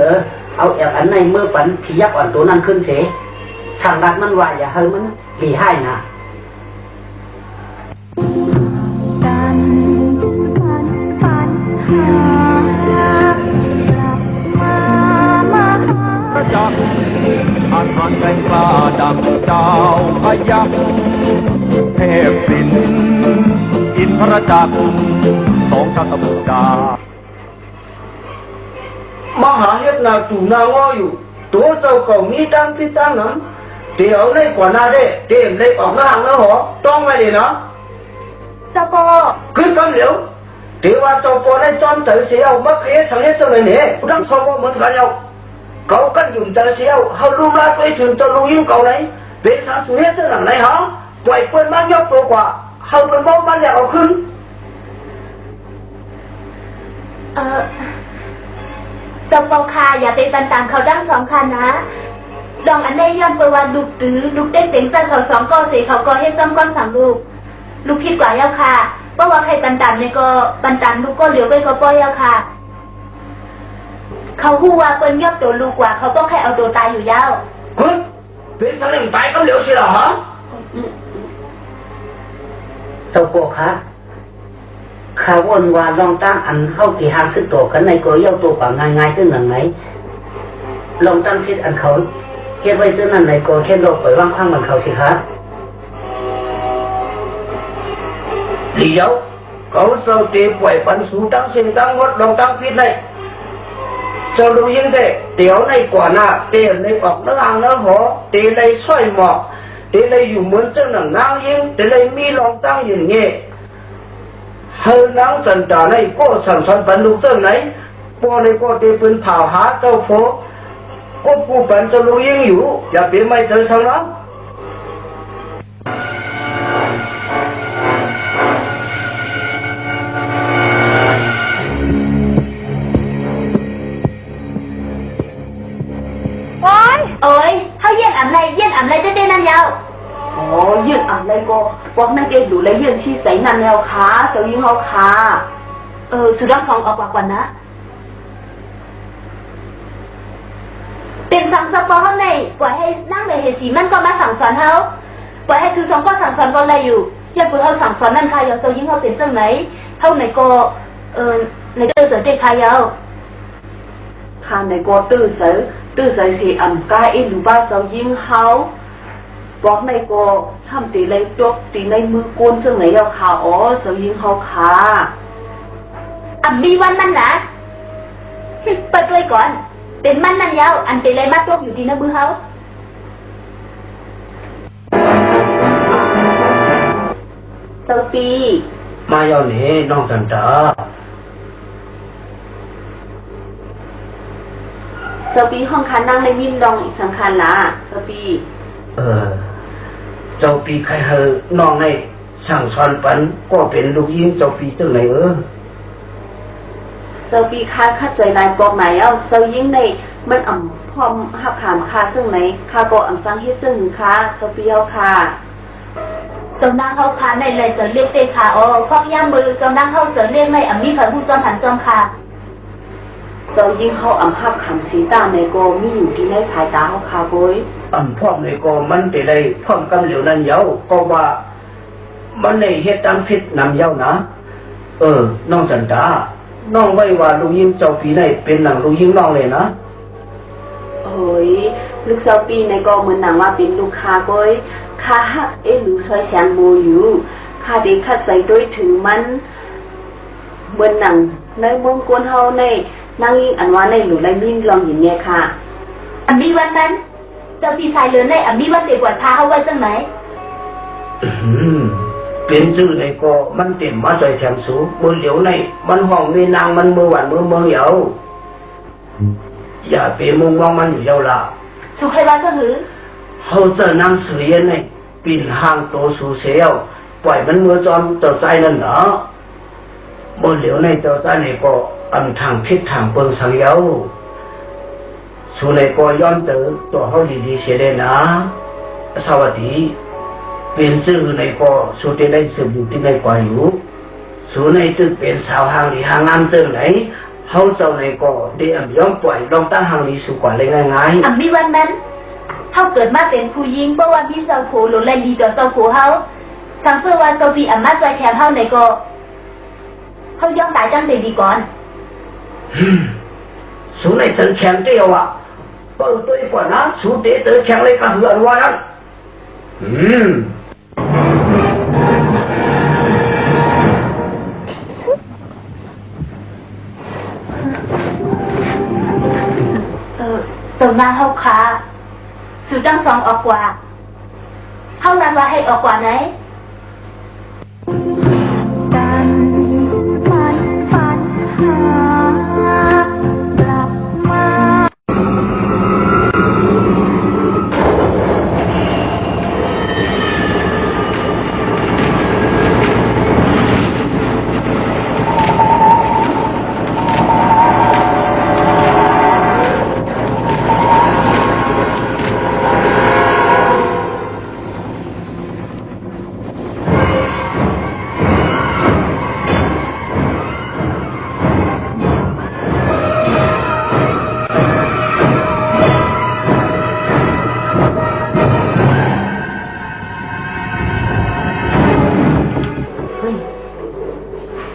A: เอาแอบอันในเมื่อปันผียักษ์อ่อนตัวนั้นขึ้นเสทางรัดมันว่าอย่าให้มันดีให้นะ
D: จักอาจารย์ใจกล้าดังเจ้าพยัคฆ์เทพสินอินทรจักรสองชาติบุตรดาม
B: หาเฮ็ดนาตูนางออยู่ตัวเจ้าก็มีตั้งที่ตั้งนั้นเดี๋ยวในกว่านาได้เต็มเลยออกหน้าแล้วหรอต้องไม่เลยนะ
C: เจ้าปอ
B: คือกันเหลียวเดี๋ยวว่าเจ้าปอได้จอนเต๋อเสียวมักเฮ็ดสังเฮ็ดจังเลยเนี่ยทั้งสองก็เหมือนกันเอาเขากันอยู่เต๋อเสียวเขาลุมลาไปถึงเจ้าลุงยิ้มเก่าไหนเป็นสารสุเฮ็ดจังไหนฮะปล่อยเปิ้นมันยกตัวกว่าเขาเป็นบ่มันแล้วเอาขึ้น
C: เจ้าปอค่ะอย่าไปตันตามเขาดั้งสองคันนะลองอันได้ย้อนไปว่าลูกตื้อลูกเต้นเต็งสั้นเขาสองก็เสียเขาก็ให้ซ้ำก้อนสามลูกลูกคิดกว่าเย้าค่ะเพราะว่าใครตันตามเนี่ยก็ตันตามลูกก็เหลียวไปก็ป้อยเย้าค่ะเขาหู้ว่าเปิ้นยอบตัวลูกกว่าเขาต้องให้เอาตัวตายอยู่เย้า
B: คุณเป็นทางเรื่องตายก็เหลียวสิเหรอฮะ
A: เจ้าโกคะข้าวนว่าลองตั้งอันเข้ากี่หางซึ่งตัวกันในก็เย้าตัวกว่าง่ายๆซึ่งหนังไหนลองตั้งคิดอันเขาเฮ็ดไว้ซึ่งนั่นไหนก็แค่โลกปล่อยว่างข้างมันเขาสิคะ
B: เดี๋ยวเขาเสาตีป่วยปันสูตั้งสิ่งตั้งงดลองตั้งพิษเลยเจ้ารู้ยังได้เดี๋ยวในกว่าหน้าเตะในออกเนื้ออ่างเนื้อหอเตะในสร้อยหมอกเตะในอยู่เหมือนเจ้าหนังนางยิงเตะในมีลองตั้งอย่างเงี้ยเฮนางจันทร์ในก็สั่งสอนปันลูกเจ้าไหนพอในก็เตะเป็นเผาหาเจ้าโฟก็ผู้ปันเจ้ารู้ยังอยู่อย่าเปลี่ยนไม่เจอทางนั้น
C: เอ้ยเขาเย็นอ่ำไรเต้นนั่นยาวอ๋อเย็นอ่ำไรก็บอกนั่นเองดูเลยเย็นชี้ใส่นั่นแล้วค่ะเจ้ายิงเขาค่ะสุดรักฟองออกกว่านะเป็นสั่งสปอร์ตในปล่อยให้นั่งเลยเหตุสีมันก็มาสั่งสอนเขาปล่อยให้คือสองก็สั่งสอนก็อะไรอยู่เย็นปืนเขาสั่งสอนนั่นค่ะเจ้ายิงเขาเป็นจังไหนเท่าไหนก็ในเจอเสือเด็กค่ะยาวค่ะในก็ตื้อเสือสีอ่ำกายเอ็นดูบ้าเจ้ายิงเขาบอกในก็ทำตีเลยจบตีในมือโกนจังไหนเอาค่ะอ๋อเจ้ายิงเขาค่ะมีวันมันนะเปิดเลยก่อนเป็นมันนั่นยาวอันเป็นไรมากจบอยู่ที่หน้ามือเขาเจ้าปี
B: มาเอาเนี่ยน้องจันทรา
C: เจ้าปีห้องคันนั่งในยิ้มดองอีกสำคัญนะเจ้าปี
B: เจ้าปีใครเฮอน้องใน
A: ช่างสอนปันก็เป็นลูกยิงเจ้าปีตึงไหน
C: เจ้าปีค่าคัดใจนายกองไหนเอาเจ้ายิงในมันอ่ำพร้อมหับขามค่าซึ่งไหนค่าก็อ่ำสร้างให้ซึ่งค่าเจ้าปีเอาค่ะเจ้านางเขาค่าในเลยจะเรียกเตค่ะอ๋อข้องย่างมือเจ้านางเขาจะเรียกในอ่ำมีค่ะผู้จอมหันจอมค่ะเจ้ายิงเขาอ่ำหับขามสีตาในก็มีอยู่ที่ในสายตาเขาค่ะโว้ย
A: พร้อมในก็มันแต่ได้พร้อมกำเหลียวนั้นเย้าก็ว่ามันในเหตุตามพิษนำเย้านะน้องจันตาน้องไว้ว่าลูกยิงเจ้าปีในเป็นหนังลูกยิงน้องเลยนะ
C: โอ้ยลูกเจ้าปีในก็เหมือนหนังว่าเป็นลูกค้าโว้ยค่าหักลูกซอยแสงโมอยู่ค่าเด็กคัดใส่ด้วยถึงมันเหมือนหนังในเมืองกวนเฮาในนั่งยิงอันว่าในหลุดไรมิ่งลองอย่างเงี้ยค่ะอันนี้วันนั้นเจ้าปีชายเลือนในอันนี้วันเด็กกว่าพาเขาไว้จังไหน
A: เป็นชื่อในก็มันเต็มมาใจแถมสูบนเหลียวในมันห้องในนางมันเมื่อวันเมื่อเหลียวอย่าไปมุงมองมันอยู่เย้าละ
C: สุขให้ว่าก็หือ
A: เขาจะนั่งเสียในปิ่นห้างโตสูเสียวปล่อยมันเมื่อจอมเจ้าใจนั่นเนาะบนเหลียวในเจ้าใจในก็อันทางพิษทางเปิงสังเย้าสูในก็ย้อนเจอตัวเขาดีๆเสียเลยนะสวัสดีเป็นชื่อในก็สูที่ได้สืบอยู่ที่ในกว่าอยู่สูในตึกเป็นสาวหางหรือหางงามเจอไหนเขาเจ้าในก็ได้ย้อมปล่อยลองตั้งหางหรือสู่กว่าเลยง่าย
C: ๆมีวันนั้นเขาเกิดมาเป็นผู้หญิงเพราะว่าพี่เจ้าผู้หลุดเลยดีต่อเจ้าผู้เขาทางเพื่อว่าเจ้าพี่มาใจแข็งเขาในก็เขาย้อมตายจังเลยดีก่อน
A: สูในตึกแข็งเดียวอ่ะเปิดตัวก่อนนะสูเตะตึกแข็งเลยก็เหือนว่านั้น
C: ตัวหน้าเขาขาสุดจังสองออกกว่าเขาลันว่าให้ออกกว่าไหนกันมันฝันหากลับมา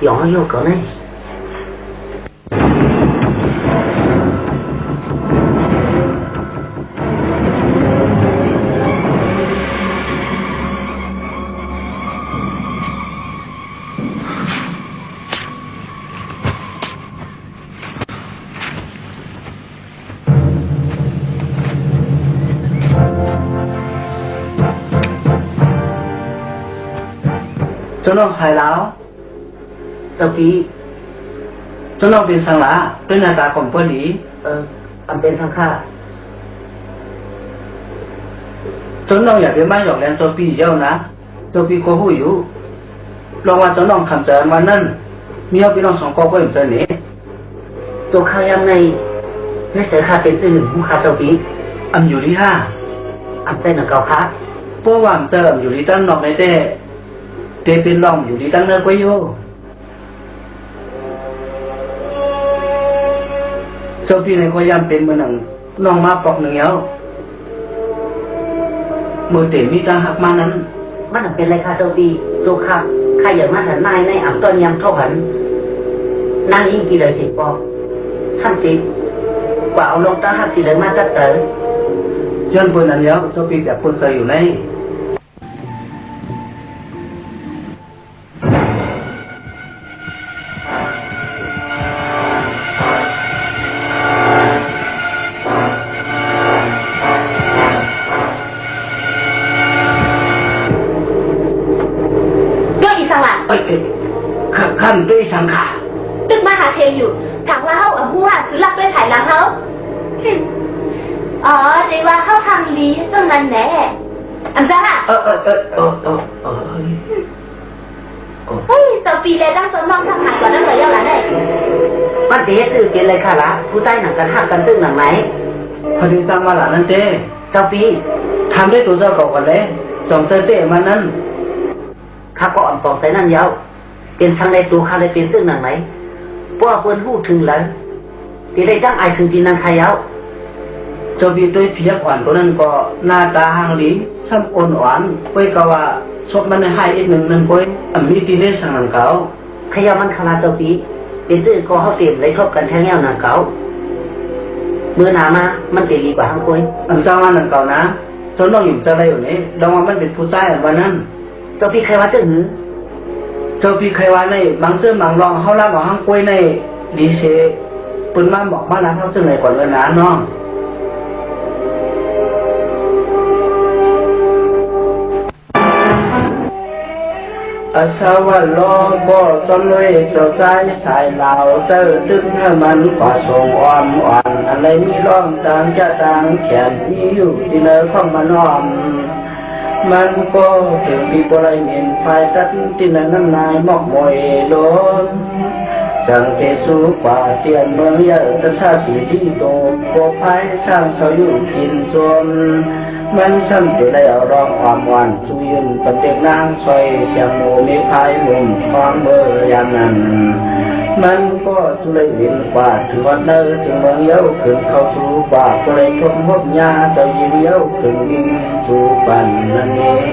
A: nhỏ vô cỡ này
B: cho nó khai láo
A: เจ้าปี
B: เจ้าน้องเป็นสังหลาเป็นหน้าตาของเปิ้ลหลี
A: อันเป็นทางข้า
B: เจ้าน้องอยากเป็นไม้หยอกแหลมเจ้าปีเจ้านะเจ้าปีก็หู้อยู่ลองว่าเจ้าน้องคำใจวันนั้นมีเอาพี่น้องสองก็เหมือนกันนี่
A: ตัวข้ายังไงไม่เสียข้าเป็นตื่นผู้ข้าเจ้าปี
B: อันอยู่ที่ห้า
A: อันเป็นหนังเก่าข้า
B: เพราะว่าเติมอยู่ที่ตั้งนอกในเต้เป็นลองอยู่ที่ตั้งเนื้อกุยโยเจ้าพี่ในก็ย่ำเป็นมือหนังน้องมาปอกหนึ่งแล้วมือเต๋มีตาหักมานั้น
A: มันเป็นไรค่ะเจ้าปีโซค่ะข้าอย่างมาฉันนายในอ่ำต้นยำเท่าหันนางยิ่งกี่เลยสิปอกท่านติกว่าเอาลงตาหักกี่เลยมาจัดเต๋อ
B: ย้อนปืนอันแล้วเจ้าปีแบบปืนใส่อยู่ใน
A: ขั้นด้วยสังขาร
C: ตึกมาหาเทอยู่ถามว่าเขาอ่ะผู้ว่าสุรักด้วยถ่ายหลังเขาอ๋อเดี๋ยวว่าเขาทำลีตรงนั้นแน่อันจ้า เฮ้ยเจ้าปีเลยตั้งตัวน้องทำหายก่อนนั่นเลยยังไงเนี่ย
A: มันจะซื้อเป็นเลยค่ะละผู้ใต้หนังกันหักกันตึ้งหนังไหน
B: พอดีตามมาหลานนั่นเต้
A: เจ้าปี
B: ทำได้ตัวเจ้าก่อนเลยจองเต้มานั้น
A: ข้าก็อ่อนตอกใส่นั่นยาวเป็นทางในตัวข้าเลยเป็นตึ้งหนังไหนเพราะว่าเพื่อนหู้ถึงแล้วที่ได้ตั้งไอถึงจีนังไทยยาว
B: เจ้าบีตัวเพียบอ่อนตัวนั้นก็หน้าตาหางหลีช่ำอ่อนหวานกล้วยก็ว่าชอบมันให้อีกหนึ่งกล้วยมีตีได้สั่งหนังเก่า
A: ขยามันขนาดเจ้าปีเป็นตื้อก็เขาเต็มเลยทบกันแทงแง่วหนังเก่าเมื่อหนามามันเต็มดีกว่าทั้งคุย
B: อันเจ้าว่าหนังเก่านะจนน้องอยู่จะอะไรอยู่นี่ลองว่ามันเป็นผู้ชายวันนั้น
A: เจ้าปีใครว่าตึ้งหือ
B: เจ้าพี่ใครว่าในบางเสื้อบางรองเขาล่าบอกห้างกล้วยในดีเซปุ่นมาบอกมาแล้วเขาจะไหนก่อนเลยนะน้องอาสาวะล้อบ่จนเลยเจ้าสายสายเหล่าเจ้าตึงให้มันกว่าส่งอ่อนอ่อนอะไรมีร้องต่างจะต่างแขนมีอยู่ที่เนื้อของมันอ่อนมันก็ถึงมีบริเวณภายตัดที่นั้นน้ำนายมอกมวยล้นสังเกตสูกว่าเตียนเมืองเยอะจะซาสีที่โตโกภายสร้างเสาอยู่กินจนมันซ้ำไปแล้วร้องความหวานสุยืนปฏิเด็กนางซอยเสียงโมมีพายมุมฟังเบอร์ยามนั้นมันก็สุเลยวินกว่าถึงวันเนอถึงเมืองเย้าขึ้นเข้าสู่ป่าก็เลยทนพบยาเจ้ายิ้มเย้าขึ้นยิ่งสู่ปันนั่นเอง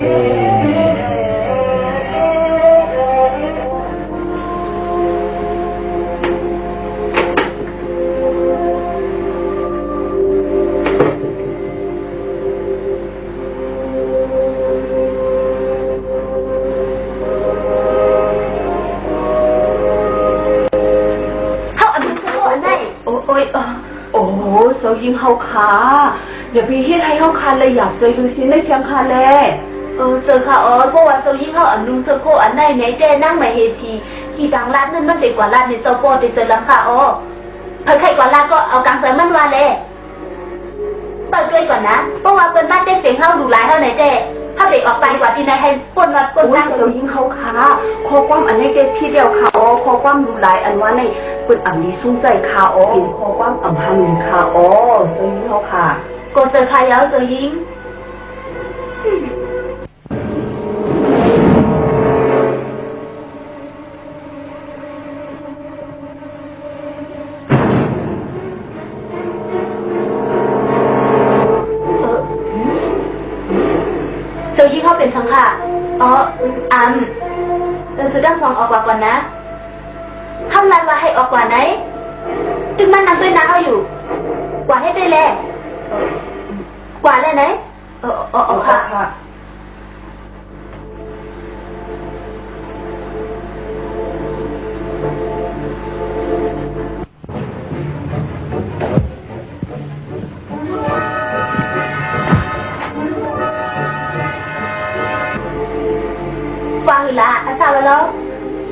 C: โอ้โหเจ้ายิงเขาขาอย่าไปเฮ็ดให้เขาขาเลยอยากเจอดูสิไม่เพียงขาเลยเจอค่ะเพราะว่าเจ้ายิงเขาอันลุงเจ้าโคอันไหนไหนเจ้นั่งมาเฮทีที่ต่างร้านนั่นมันเด็กกว่าร้านในเจ้าโปติเจอแล้วค่ะใครกว่าร้านก็เอากางเกงมันมาเลยเปิดด้วยก่อนนะเพราะว่าเป็นบ้านเด็กเสียงเขาดูหลายเท่าไหนเจ้ถ้าเด็กออกไปกว่าที่ไหนให้ปนวัดปนนั่งเจ้ายิงเขาขาขอความอันนี้เด็กที่เดียวค่ะขอความดูหลายอันว่าในเป็นอันนี้สู้ใจค่ะเป็นขอความอัมพันธ์ค่ะเจ้ายิงเขาค่ะก็เจอใครแล้วเจ้ายิงเจ้ายิงเขาเป็นสังค่ะคือด้านสองออกก่อนนะทำไรว่าให้ออกกว่าไหนจึงมันนั่งด้วยนะเขาอยู่กว่าให้ได้แลกว่าแล้วไหนค่ะฟังอยู่ละอาจารย์แล้ว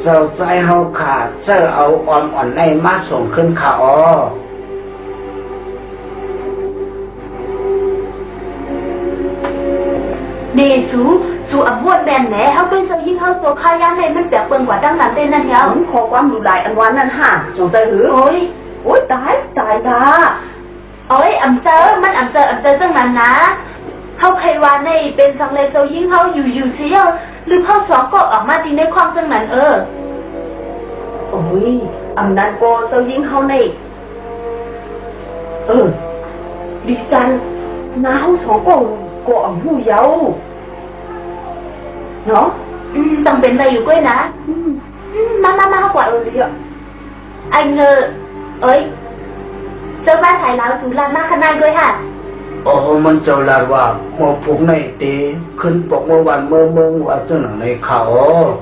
B: เจ้าใจเฮาขาดเจ้าเอาอ่อนในมาส่งขึ้นขา
C: เนสูอำวดแมนแหนเขาเป็นสังยิงเขาโซคายันในมันแปลกเปิงกว่าดังนั้นเต้นนั่นยาวขอความดูหลายอันวันนั้นห่าสงใจหือโอ้ยตายดาอำเจอมันอำเจอจังนั้นนะเขาใครว่าในเป็นสังเลเจ้ายิงเขาอยู่เสียวหรือเขาสองก็ออกมาดีในความจังนั้นโอ้ยอำนั้นโกเจ้ายิงเขาในดิฉันน้าเขาสองก็อำหูเยาเนาะต้องเป็นอะไรอยู่ก้วยนะมากกว่าเยอะไอเงอเจ้าบ้านถ่ายแล้วถึงลานมากขนาดก้วยค่ะ
B: มันเจ้าลาว่าหมอผงในตีขึ้นปกเมื่อวันเมื่อว่าเจ้าหนังในเขา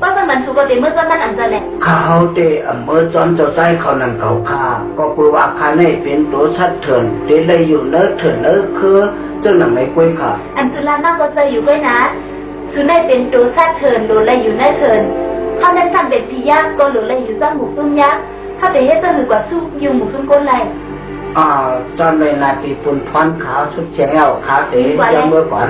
C: ก็เป็นเหมือนสุกติเมื่อมันอันเจริญ
B: เขาเตะเมื่อจอนเจ้าใจเขานั่นเขาฆ่าก็กลัวว่าข้าในเป็นตัวชัดเถินเตะเลยอยู่เนื้อเถินคือเจ้าหนังในกล้วยค่ะ
C: อันสุลามากก็เจออยู่ก้วยนะสุในเป็นตัวชัดเถินหรือเลยอยู่เนื้อเถินเขาในทำเป็นพิยาก็หรือเลยอยู่ต้นหมูตุ้มยักษ์ถ้าเตะให้เจอหรือกว่าสู้อยู่หมูตุ้มก้นไร
B: จอนเลยนาทีปุ่นพรขาวชุดแฉวขาวเต๋ยังเมื่อก่อน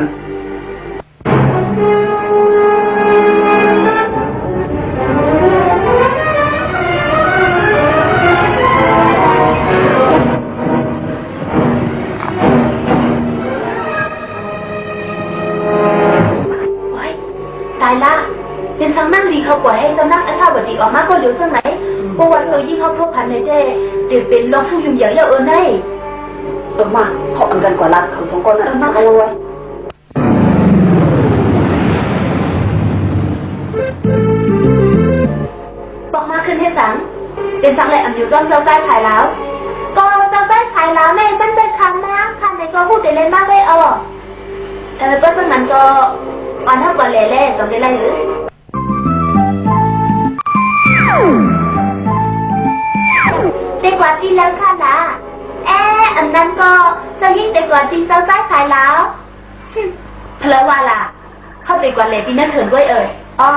C: ายละเป็นทางนั่งดีเขาปล่อยให้ทางนั่งไอ้ข้าวบดีออกมาก็เดี๋ยวเท่าไหนเพราะว่าเธอยิ่งเขาพบพันในเจ้เดี๋ยวเป็นลองสู้ยุ่งเหยิงเยอะได้
A: มาเขาอันกันกว่ารัดเขาสองคน
C: มา
A: เอาไว้
C: บอกมาขึ้นให้สังเป็นสังแหละอันอยู่ต้นเจ้าใต้ถ่ายแล้วก็เจ้าใต้ถ่ายแล้วแม่ตั้งแต่คำนะคำในก็พูดแต่เล่นมากเลยก็ตั้งนั้นก็อ่อนเท่ากับเล่ๆต้องได้ไรหรือเด็กกว่าจีนแล้วค่ะนะอันนั้นก็จะยิ่งเด็กกว่าจีนเจ้าใต้ถ่ายแล้วเพลว่าล่ะเข้าเด็กกว่าเล่ปีนั้นเถินด้วยอ๋อ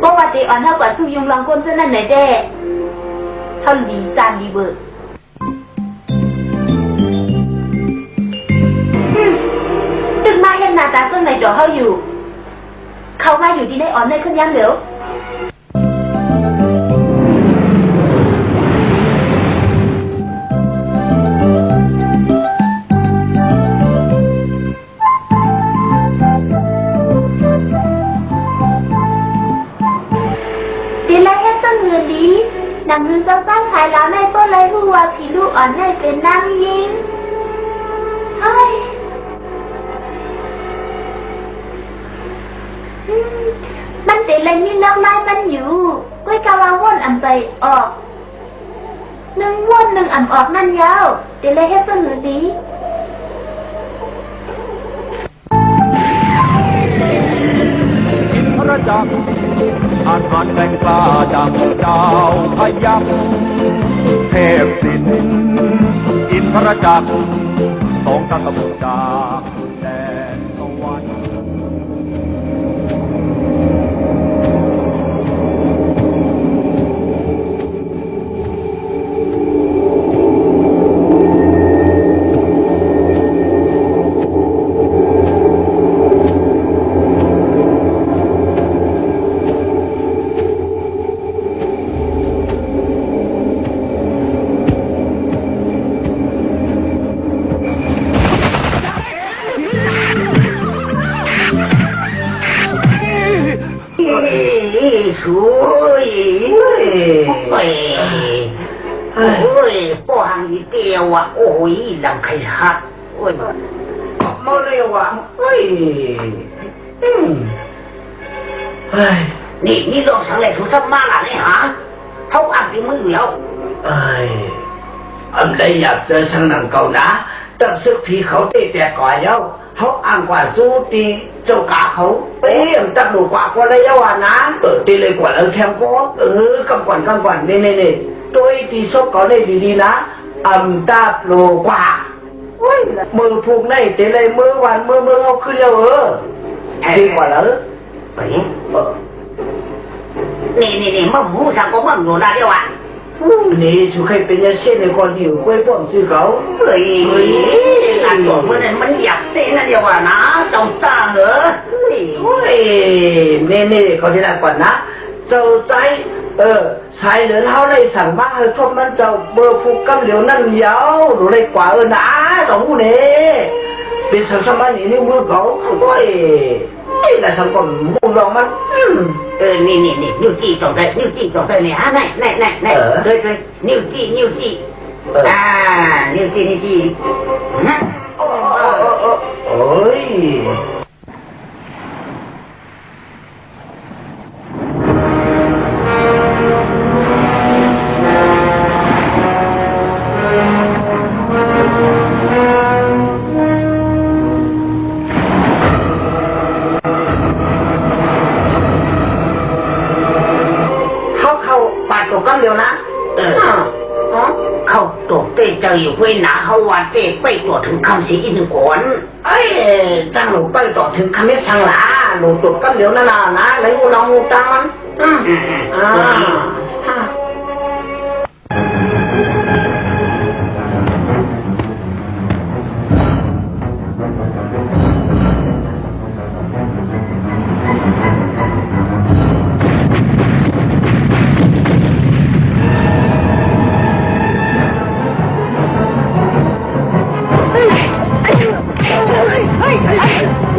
C: ปกติอ่อนเท่ากับสู้ยุงลองก้นเส้นนั่นไหนเด้เท่าดีจานดีเบิร์ตึกมาเห็นหน้าตาต้นไหนจ่อเขาอยู่เขามาอยู่ที่ได้อ่อนได้ขึ้นยังเหลวนางมือเจ้าบ้านขายแล้วแม่ก็เลยรู้ว่าผีลูกอ่อนให้เป็นนางยิงเฮ้ยมันเป็นอะไรนี่แล้วไล่มันอยู่ก้อยกาวาว่นอันไปออกหนึ่งว่นหนึ่งอันออกนั่นยาวเดี๋ยวเลยให้ต้นหรือดี
D: พระจักรอาหารแห่งกล้าดังเจ้าพยัคฆ์เทพสินอินทรจักรสองทัพบุตรจากแดนสวรรค์
A: ช่วยป้อนอีเตียวโอ้ยดังไข่หักมาเร็วนี่ลองสังเกตดูสักมากเลยฮะเขาอ่านที่มือแล้ว
B: อันใดอยากเจอช่างหนังเก่านะตั้งซึกผีเขาเตะแต่ก่อนแล้วเขาอ่านกว่าสู้ตีเจ้ากาเขาตัดหนูกว่าคนเลยว่านะตีเลยกว่าแทงก็กำก่อนนี่ตัวตีซบเขาได้ดีๆนะตัดหนูกว่ามือผูกในตีเลยมือวันมือเอาขึ้นแล้วดีกว่าแล้ว
A: ไปนี่มาหูสังก็มั่งหนูนะเดียว
B: นี่ชูใครเป็นยาเช่นในคนหิวกล้วยป้อมชื่อเขา
A: นั่นบอกว่ามันอยากเต้นนั่นเดียวนะต้องจ้าเหรอ
B: นี่เขาที่นั่นก่อนนะเจ้าใจชายเหลือเท่าไรสั่งบ้าให้ครบมันเจ้าเบอร์ฟุกกำเหลียวนั่นยาวหนูเลยกว่านะสองผู้นี้เป็นสังสมานี่นิ้วมือเขาแต่สังคมมุงลองมัน
A: นี่นิ้วจี้ตรงได้เนี่ยฮะไหนเลยนิ้วจี้นิ้วจี้
B: โอ้ย
A: เดียวนะเขาตกเตะเจออยู่เว้ยนะเขาวันเตะไปตัวถึงคำสีอีกหนึ่งก่อนตั้งหนูไปต่อถึงคำนี้ทางหลาหนูตกกันเดียวนั่นนะไหนกูลองงูตังมัน
C: เ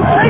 C: ฮ้ย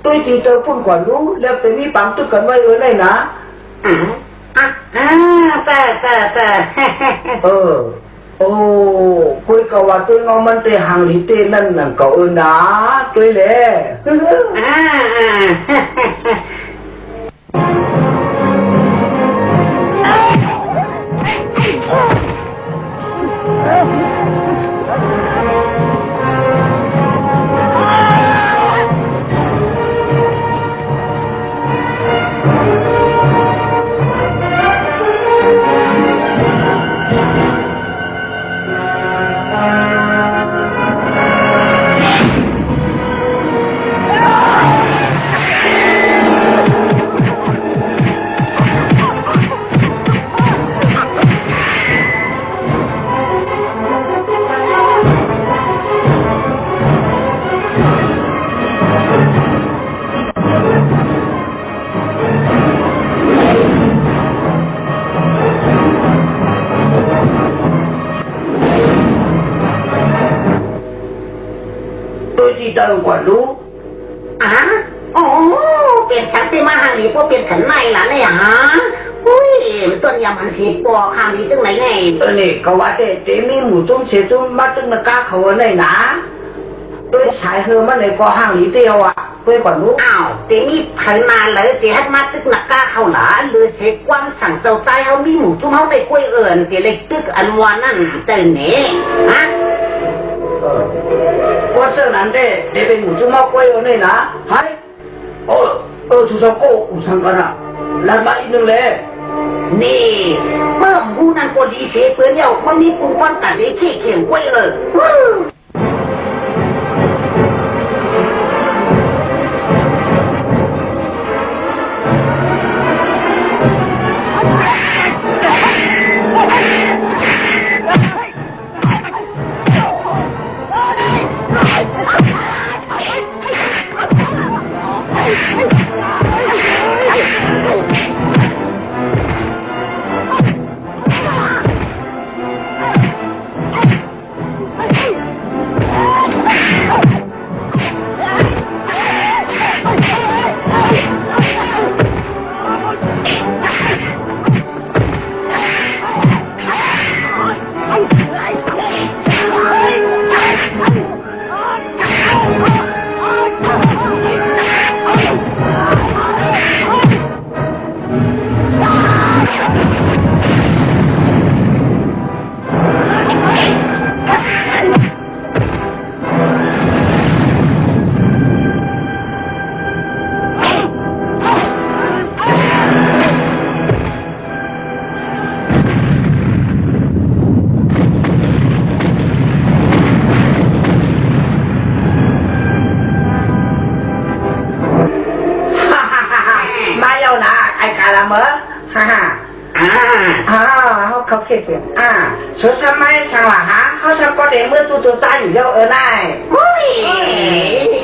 B: tôi chỉ tớ phun quả lũ leo tới mi bám tôi cần vay ở này ná cuối cầuว่าtôi ngonมันtê hàng lý tê nâng là cậu ơn đá tôi lẽ chỉ tớ quả lũ
A: เป็นฉันที่มาหาหลีพวกเป็นฉันในล่ะเนี่ยฮะอุ้ยส่วนยามันสีปอข้างนี้ตึงไหนไง
B: นี่เขาว่าเจ๊มีหมูจุ้มเสียจุ้มมาตึงกล้าเขาไหนนะtôi xài hơn mà này có hàng lý tiêu à tôi còn lúc
A: thế mi phải mà lấy thì hết mắt tức là ca khẩu lá lừa chế quan sẵn tàu tay không mi mù chung không để quay ẩn thì lấy tức ăn ngoan ăn từ nè hả
B: có sợ nắn để bên mù chung mau quay ở này là hay chú sao cô sang con à là bậy đừng lẽ
A: nè mơ mù năng có lý chế với nhau không đi cùng quan cả giấy khỉ kiểu quay ở
B: เขาเขียนสุดสมัยสังหะเขาสังก็เดี๋ยวเมื่อตัวตายอยู่เยอะได้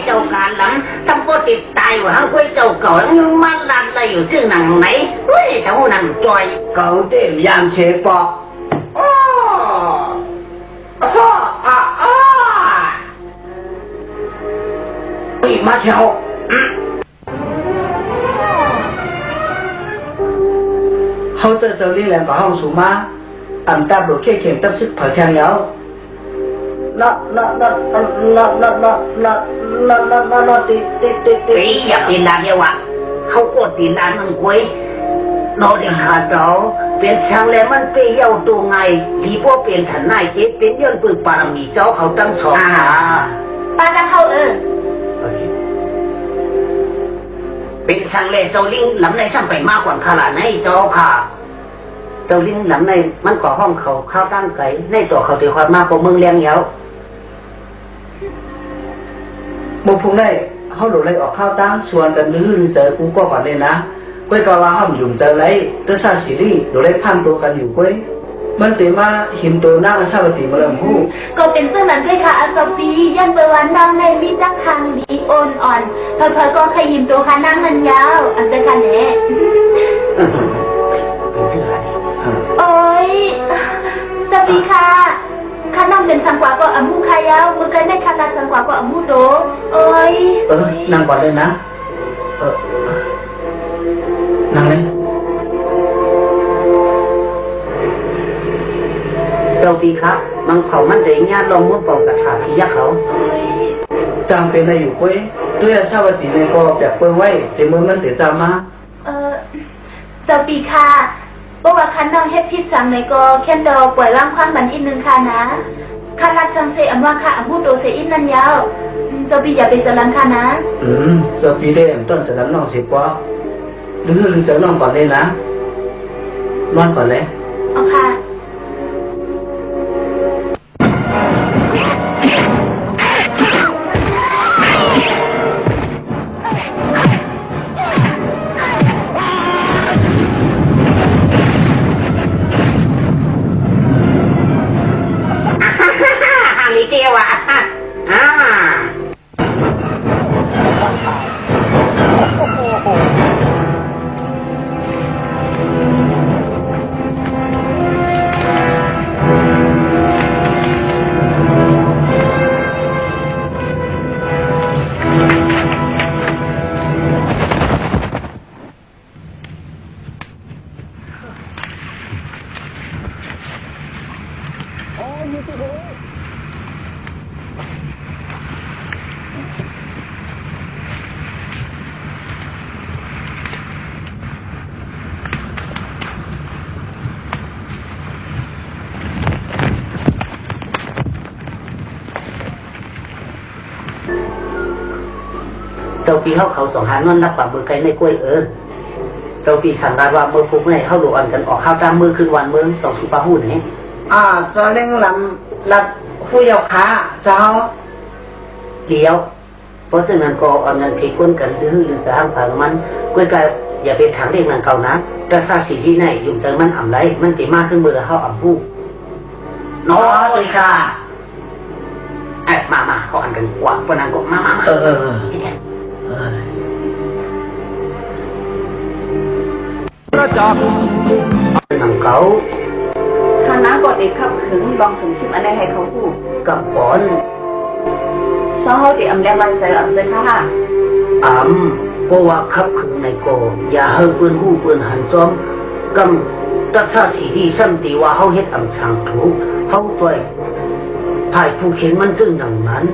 A: เจ้าการหลังทำก็ติดตายว่าเขาคุยเจ้าเก่าแล้วยังมันรันอะไรอยู่ที่หนังไหนเจ้าหนังจอย
B: เก่าเต็มยามเชฟปอกมาเชียวเขาจะเรียกแรงกว่าห้องสูงมาอันตาบลูกเขียนตั้งซึกเผยแทงแล้ว
A: ปีอย่าตีนานเดียวอ่ะเขากดตีนานมันกุ้ยนอเดียหาเจ้าเป็นช่างแล้วมันเปรี้ยวตัวไงดีพวกเป็นถันนายเจ็บเป็นย้อนปืนปารมีเจ้าเขาตั้งสองขา
C: ป้าจะเข้า
A: เป็นช่างเลยเจ้าลิงหลังในช่างไปมากกว่าขนาดในเจ้าค่ะเจ้าลิงหลังในมันก่อห้องเขาข้าวตั้งไก่ในตัวเขาตีความมากกว่ามึงเลี้ยงเยา
B: บุพงได้เขาหลุดเลยออกข้าวตั้งชวนกันลื้อเจอกูก็ก่อนเลยนะก้อยกะว่าห้ามหยุ่มเจอเลยตัวซาสิริหลุดเลยพันตัวกันอยู่ก้อยมันเตมาหิมตัวหน้าชาบติมาเริ่มพูด
C: ก็เป็นเพื่อนนั้นด้วยค่ะอาซาปียันเบอร์วันนางในมิจักทางดีโอนอ่อนเธอก็ขยิมตัวค่ะนั่งมันยาวอันเดอร์ค่ะเน่โอ้ยสวัสดีค่ะข้าน้องเป็นสังกว่าก็อมูขายาวมือกันได้ขนาดสังกว่าก็อมูโตโอ้ย
B: นั่งก่อนเลยนะนั่งเลย
A: เจ้าปีครับมันเขามันเสียญาติลงมุ่งเป่ากระถาพิยะเขา
B: จำเป็นอะไรอยู่ก้อยด้วยชาบติในก็แบบเปิงไว้แต่เมื่อมันเสียจำมา
C: เจ้าปีค่ะเพราะว่าคันน้องเฮ็ดพิษสั่งในก็แค่ดอกปล่อยร่างควันมันอีกนึงค่ะนะข้ารักสังเสอำว่าค่ะอำพูดโตเสอินนันยาวเจ้าปีอย่าไปสลังค่ะนะ
B: เจ้าปีได้ต้นสลังน้องสิบวะหรือจะน้องก่อนเลยนะนอนก่อนเลย
C: เอาค่ะ
A: เดียวอ่ะเจ้าปีเขาสองหันนั่นนักปรับมือไกลในกล้วยเจ้าปีสั่งการว่าเมื่อฟุกในเข้าดูอันกันออกข้าวจ้างมือขึ้นวันเมืองต่อสุปาหูนี่
B: จะเล่งลำคุยเอาขาเจ้า
A: เดียวเพราะฉะนั้นก็อันนั้นที่ก้นกันดื้อหรือสร้างผังมันกล้วยกายอย่าเป็นทางเด็กมันเก่านะแต่ซาสีที่ไหนยุ่งเติมมันอ่ำไรมันตีมากขึ้นมือเข้าอ่ำผู้น้อยค่ะมาเขาอันกันกว่าปนังก็มา
D: ประจักษ์
A: หนังเขา
C: คณะก็เด็กขับถึงลองถึงชิมอะไรให้เขาพูด
A: กับปอน
C: ซ้อเขาเด็กอำแดงมันใส่อำเลยค่ะ
A: ก็ว่าขับขึงในโกอย่าเฮอปืนหูปืนหันจอมกำตัดซาสีดีซ้ำตีว่าเขาเฮ็ดอำช่างถูกเขาช่วยถ่ายผู้เขียนมันซึ่งอย่างนั้น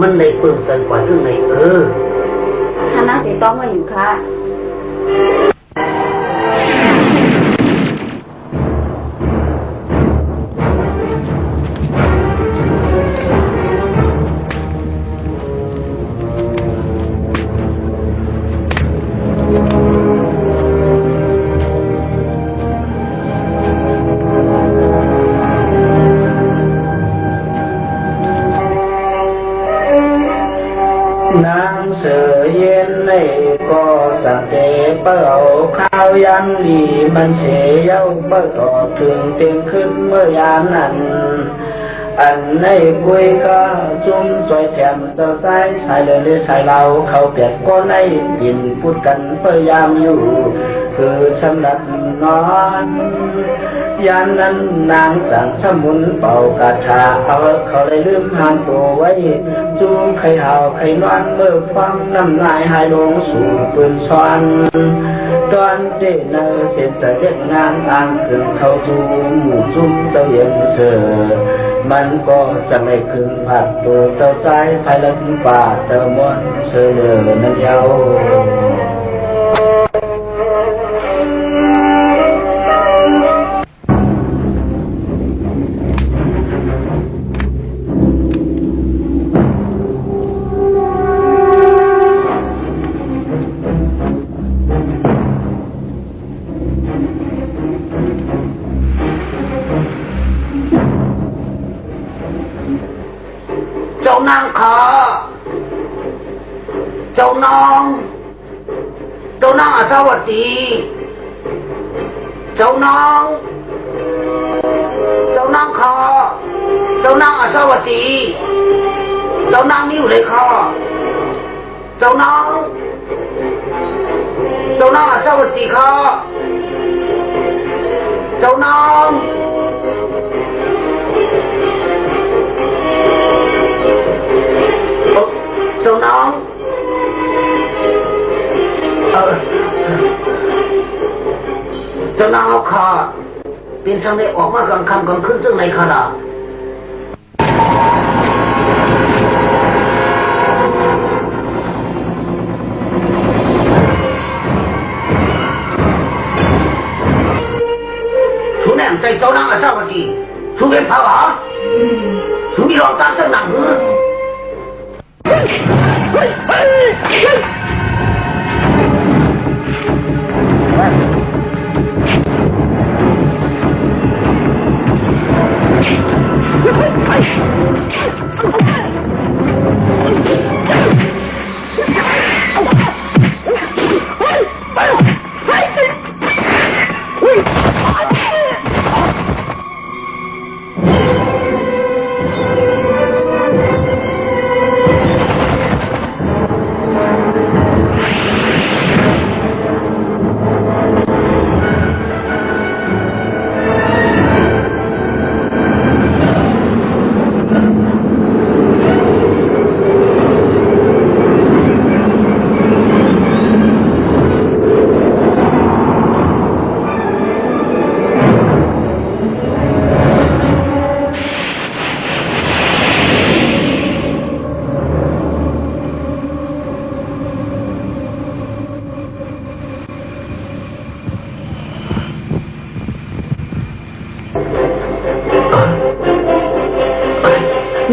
A: มันเลยเปิ่มใจกว่าซึ่งใน
C: คณะเด็กต้องมาอยู่ค่ะ
B: เป่าข้าวยันหลีมันเสียเปิดออกถึงเต็มขึ้นเมื่อยามนั้นอันในกุยก็จุ่มจอยแถมเต่าใต้สายเลยสายเราเขาเปียกก็ในยินพูดกันพยายามอยู่คือสำนักนอนยามนั้นนางสั่งสมุนเป่ากระชาเอาเขาเลยลืมห่างตัวไว้จุ่มไข่เห่าไข่นอนเมื่อฟังน้ำลายหายลงสู่ปืนซ้อนตอนเด่นเสร็จแต่เด็กงานอ่างเครื่องเขาจูหมู่จุ่มเจ้าเย็นเสือ มันก็จะไม่พึงผัดตัวเจ้าใจภายหลังป่าเจ้ามนเชื่อเลือนั่นเยา
A: เจ้านางขอเจ้าน้องเจ้านางสวัสดีเจ้าน้องเจ้านางขอเจ้านางสวัสดีเจ้านางนี่อยู่เลยขอเจ้าน้องเจ้านางสวัสดีขอเจ้าน้องเจ้าน้องเจ้านางเอาข้าเป็นช่างได้ออกมากลางค่ำกลางคืนซึ่งในขณะทุนแหงใจเจ้านางอาชาวดีทุนเป็นภาวะทุนมีรองการตั้งหนังมือ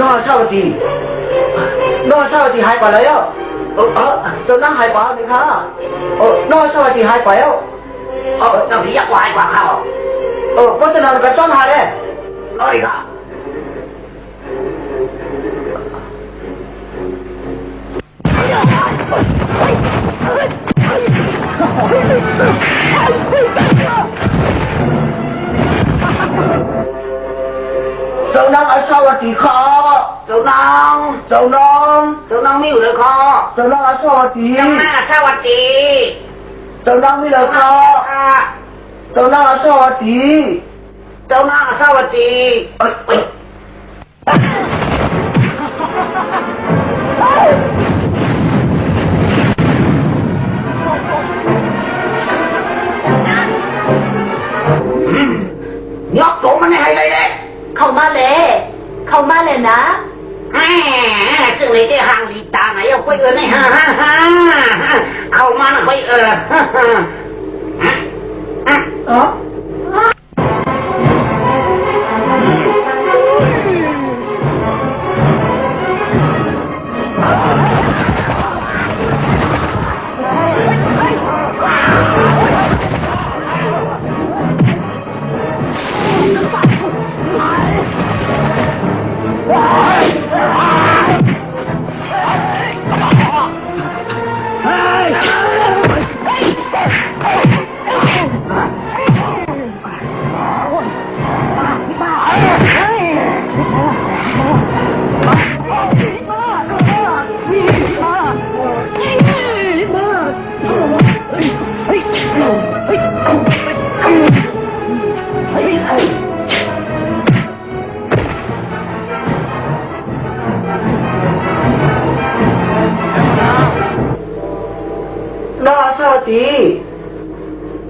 A: น้องอาชาวดีน้องอาชาวดีหายไปแล้วเจ้านั่งหายไปไหมคะน้องอาชาวดีหายไปแล้วเจ้าพี่อยากหายกว่าเขาก็จะนอนกับจ้อนหายเลยน้อยค่ะเจ้านางอาชาวดีค่ะเจ้านางไม่อยู่เลยค่ะเจ้านางอาชาวดีเจ้านางอาชาวดีเจ้านางไม่เลยค่ะเจ้านางอาชาวดีเจ้านางอาชาวดียกตัวมันให้เลย
C: เข้ามาเลยนะ
A: ซึ่งในที่ห่างลีตาไหนเอาคุยกันในเข้ามานะคุย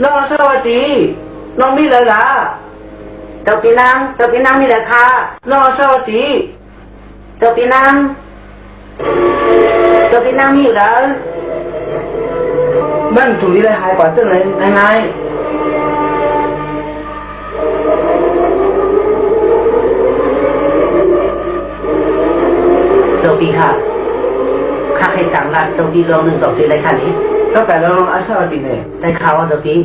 A: น้องสวัสดีน้องมีเลยล่ะ เจ้าพี่นางนี่แหละค่ะ
B: นอสวัสดี
A: เจ้าพี่นางนี่อยู่แล้ว
B: มันถูกที่ได้หายกว่าเจ้าไหนไง
A: เจ้าพี่ค่ะข้าให้ต่างรัฐเจ้าพี่ลอง1 2 4อะไรค่ะนี้
B: ก็แต่เราอาชาติเนี่ย
A: ได้ข่าวว่าเจ้าพี่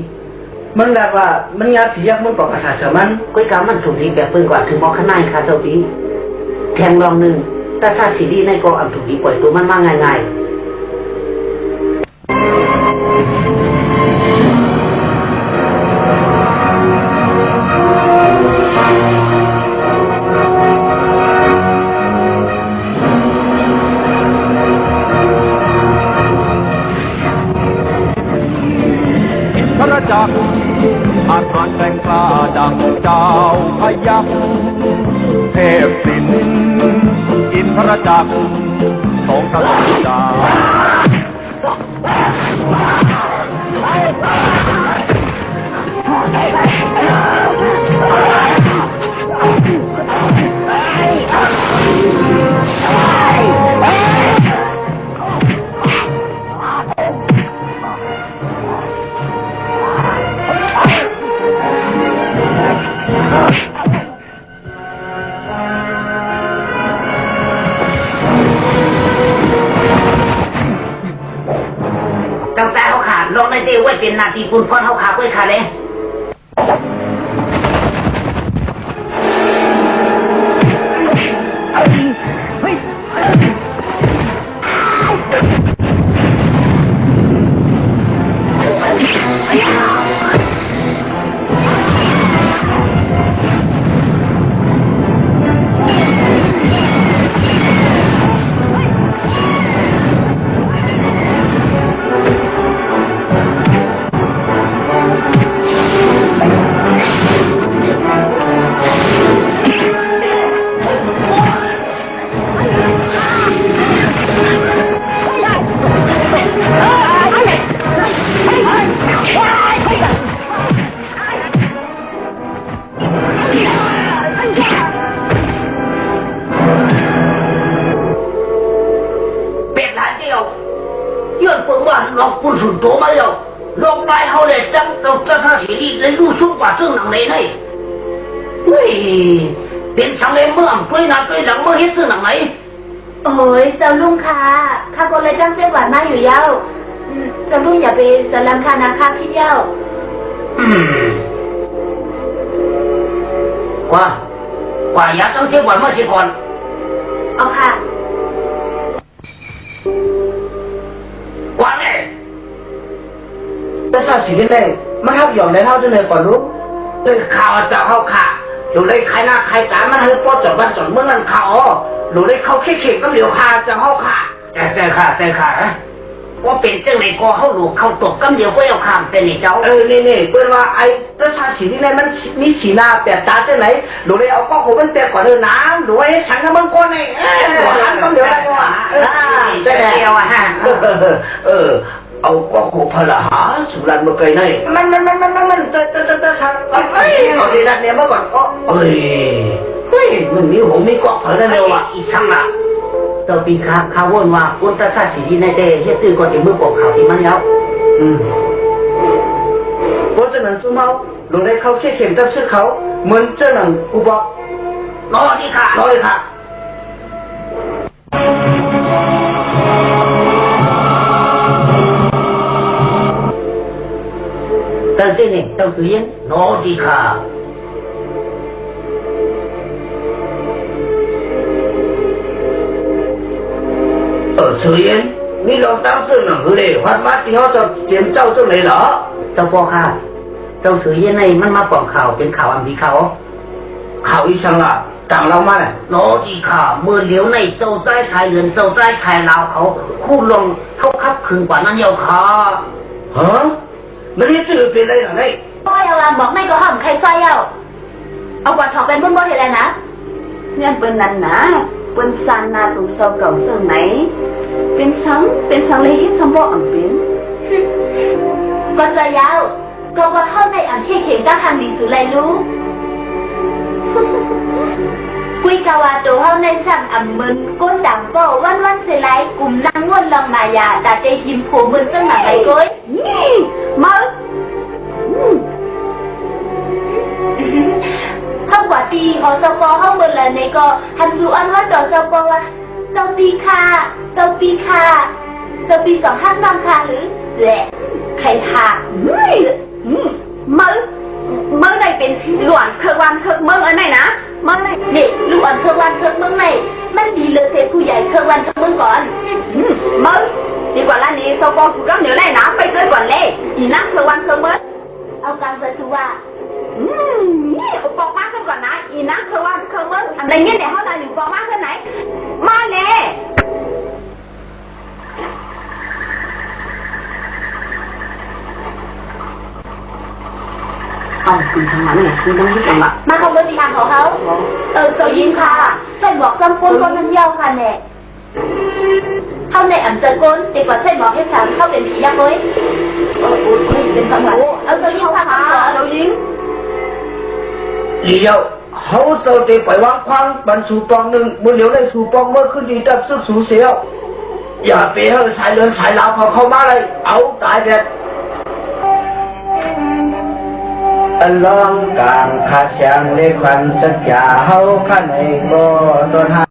B: มันแบบว่ามันยาผียักษ์มันปลอกประชาชนมัน
A: กุ้ยกามันถูกดีแบบปืนกว่าถึงมอขนายค่ะเจ้าพี่แทงลอง1แต่ซาสีดีในกออันถูกดีปล่อยตัวมันมาง่าย
D: พระจักรอาจแรงกล้าดังเจ้าพยัคฆ์เทพสินอินทรจักรทรงทัพดา
A: ๆตั้งแต่เขาขาดลองในเตไว้เป็นนาทีคุณพ่อเขาขาดไว้ขาดเลยยื่นปืนว่าลองปืนสุนโตมาแล้วลองไปเขาเลยจังกับเจ้าท่าสีดีเลยรู้สุ่มกว่าซึ่งหนังเลยนี่เฮ้ยเป็นสังเลยเมื่อด้วยหน้าด้วยหลังเมื่อเฮ็ดซึ่งหนังไหน
C: โอ้ยเจ้าลุงค่ะข้าก็เลยจ้างเส้นหวานมาอยู่เย้าเจ้าลุงอย่าไปสลังคานาคาพี่เย้าก
A: ว่าอยากต้องเชื่อวันเมื่อสิก่อน
C: เอาค่ะ
A: กว่าเนี่ย
B: แต่ชาติสีนี่เลยมันทับหย่อนในเท่าเจ้าเลยก่อนรู้
A: ด้วยข่าวจะเข้าขาอยู่ในใครหน้าใครตามันให้ปอจอดบ้านจอดเมื่อนั้นข่าวอยู่ในเขาเข่งก็เหลียวขาจะเข้าขาแต่ขาว่าเป็นเจ้าในกอเขาหลูกเขาตกกำเดียวก็เอาขามแต่นี่เจ้า
B: นี่เพื่อนว่าไอ้ประชาชนนี่มันมีสีหน้าแปลกตาเจ้าไหนหนูเลยเอาก็โหมันแปลกกว่าเดิมน้ำหนูไอ้ฉันก็มันก้นไอ้ฉันก็เหลียวได้ว่า
A: แต่เดียวฮะ
B: เอาก็โหพละหาสุรันมาไกลไหนมันจะฉันเอาดีนัดเนี่ยเมื่อก่อนก็เฮ้ยมันมีผมมีเกาะเผยได้เร็วอ่ะ
A: อีกครั้งละเจ้าปีข้าวนว่าคุณตาซาสีดีในเดเฮ็ดตื่นก่อนที่มือปกข่าวที่มันแล้ว
B: เพราะฉะนั้นสู้เมาหนูได้เข้าเข็มตับชื่อเขาเหมือนเจ้าหนังกูบอก
A: รอดีค่ะเจ้าที่นี่เจ้าคือยังรอดีค่ะ
B: สื่อยังมีลองตั้งซึ่งหนังคือเลยวัดมาที่เขาจะเตรียมเจ้าเจ้าไหนเหรอ
A: เจ้าพ่อค่ะเจ้าสื่อยังไงมันมาปอกข่าวเป็นข่าวอันดีข่าว
B: อีช่างละต่างเรามาเนี่ย
A: รอดีค่ะเมื่อเหลียวในเจ้าใต้ชายเรือนเจ้าใต้ชายลาวเขาคู่ลงเขาคับคืนกว่านั้นเยาค่ะ
B: ฮะมันนี่สื่อเป็นอะไรหรอเนี่ย
C: พ่อเอาละบอกไม่ก็ห้ามใครไฟเอากว่าถอกเป็นบนบ่เห็นแล้วนะเนี่ยเป็นนั่นนะเป็นซานนาตุเสาเก่าเสื่อไหนเป็นสังเลยฮิตสมบูรณ์เป็นก็จะยาวก็ว่าเข้าในอ่างเข่งตั้งทางดีสุดเลยรู้ กุยกาวาโตเฮาในสั่งอ่ำมึนก้นดังก็วันเสไลกลุ่มนางง่วนลองมายาตาใจหิมโผมึนซึ่งหนังไรก้อยมึงเข้ากว่าตีอสปเข้ามึนเลยในก็ฮันซูอันว่าต่อสปว่าเจ้าปีคาเจ้าปี2553หรือแหละใครทามึงได้เป็นหลวนเครื่องวันเครื่องเมืองอันไหนนะมึงได้นี่หลวนเครื่องวันเครื่องเมืองไหนมันดีเลยเทผู้ใหญ่เครื่องวันเครื่องเมืองก่อนมึงดีกว่าร้านนี้โซโปสุกัมเดี๋ยวไล่น้ำไปด้วยก่อนเลยอีนักเครื่องวันเครื่องเมืองเอาการเสด็จว่านี่เอาปอกมากขึ้นก่อนนะอีนักเครื่องวันเครื่องเมืองอะไรเงี้ยเดี๋ยวเขาเราอยู่ปอกมากขึ้นไหนมาเลย
A: เอาคุณทำมาเนี่ยคุณต้องรู้จักละ
C: มาเขาบริการของเขาเจ้ายิ้มค่ะใส่บอกจำก้นก้นมันยาวค่ะเนี่ยเข้าในอ่ำเจอก้นดีกว่าใส่บอกให้สามเข้าเป็นผียักษ์เลยเป็นสังหารเจ้ายิ้มค่ะเจ้ายิ้ม
B: เลี้ยวเขาเสด็จไปวางควางบรรสูปองหนึ่งบนเหลียวได้สู่ปองเมื่อขึ้นดีดับซึกสูเสียวอย่าไปให้สายเลือนสายลาวเขาเข้ามาเลยเอาตายแบบลองกลางขาเสียงในควันสักยาเฮาขันไอ้โบต้นหา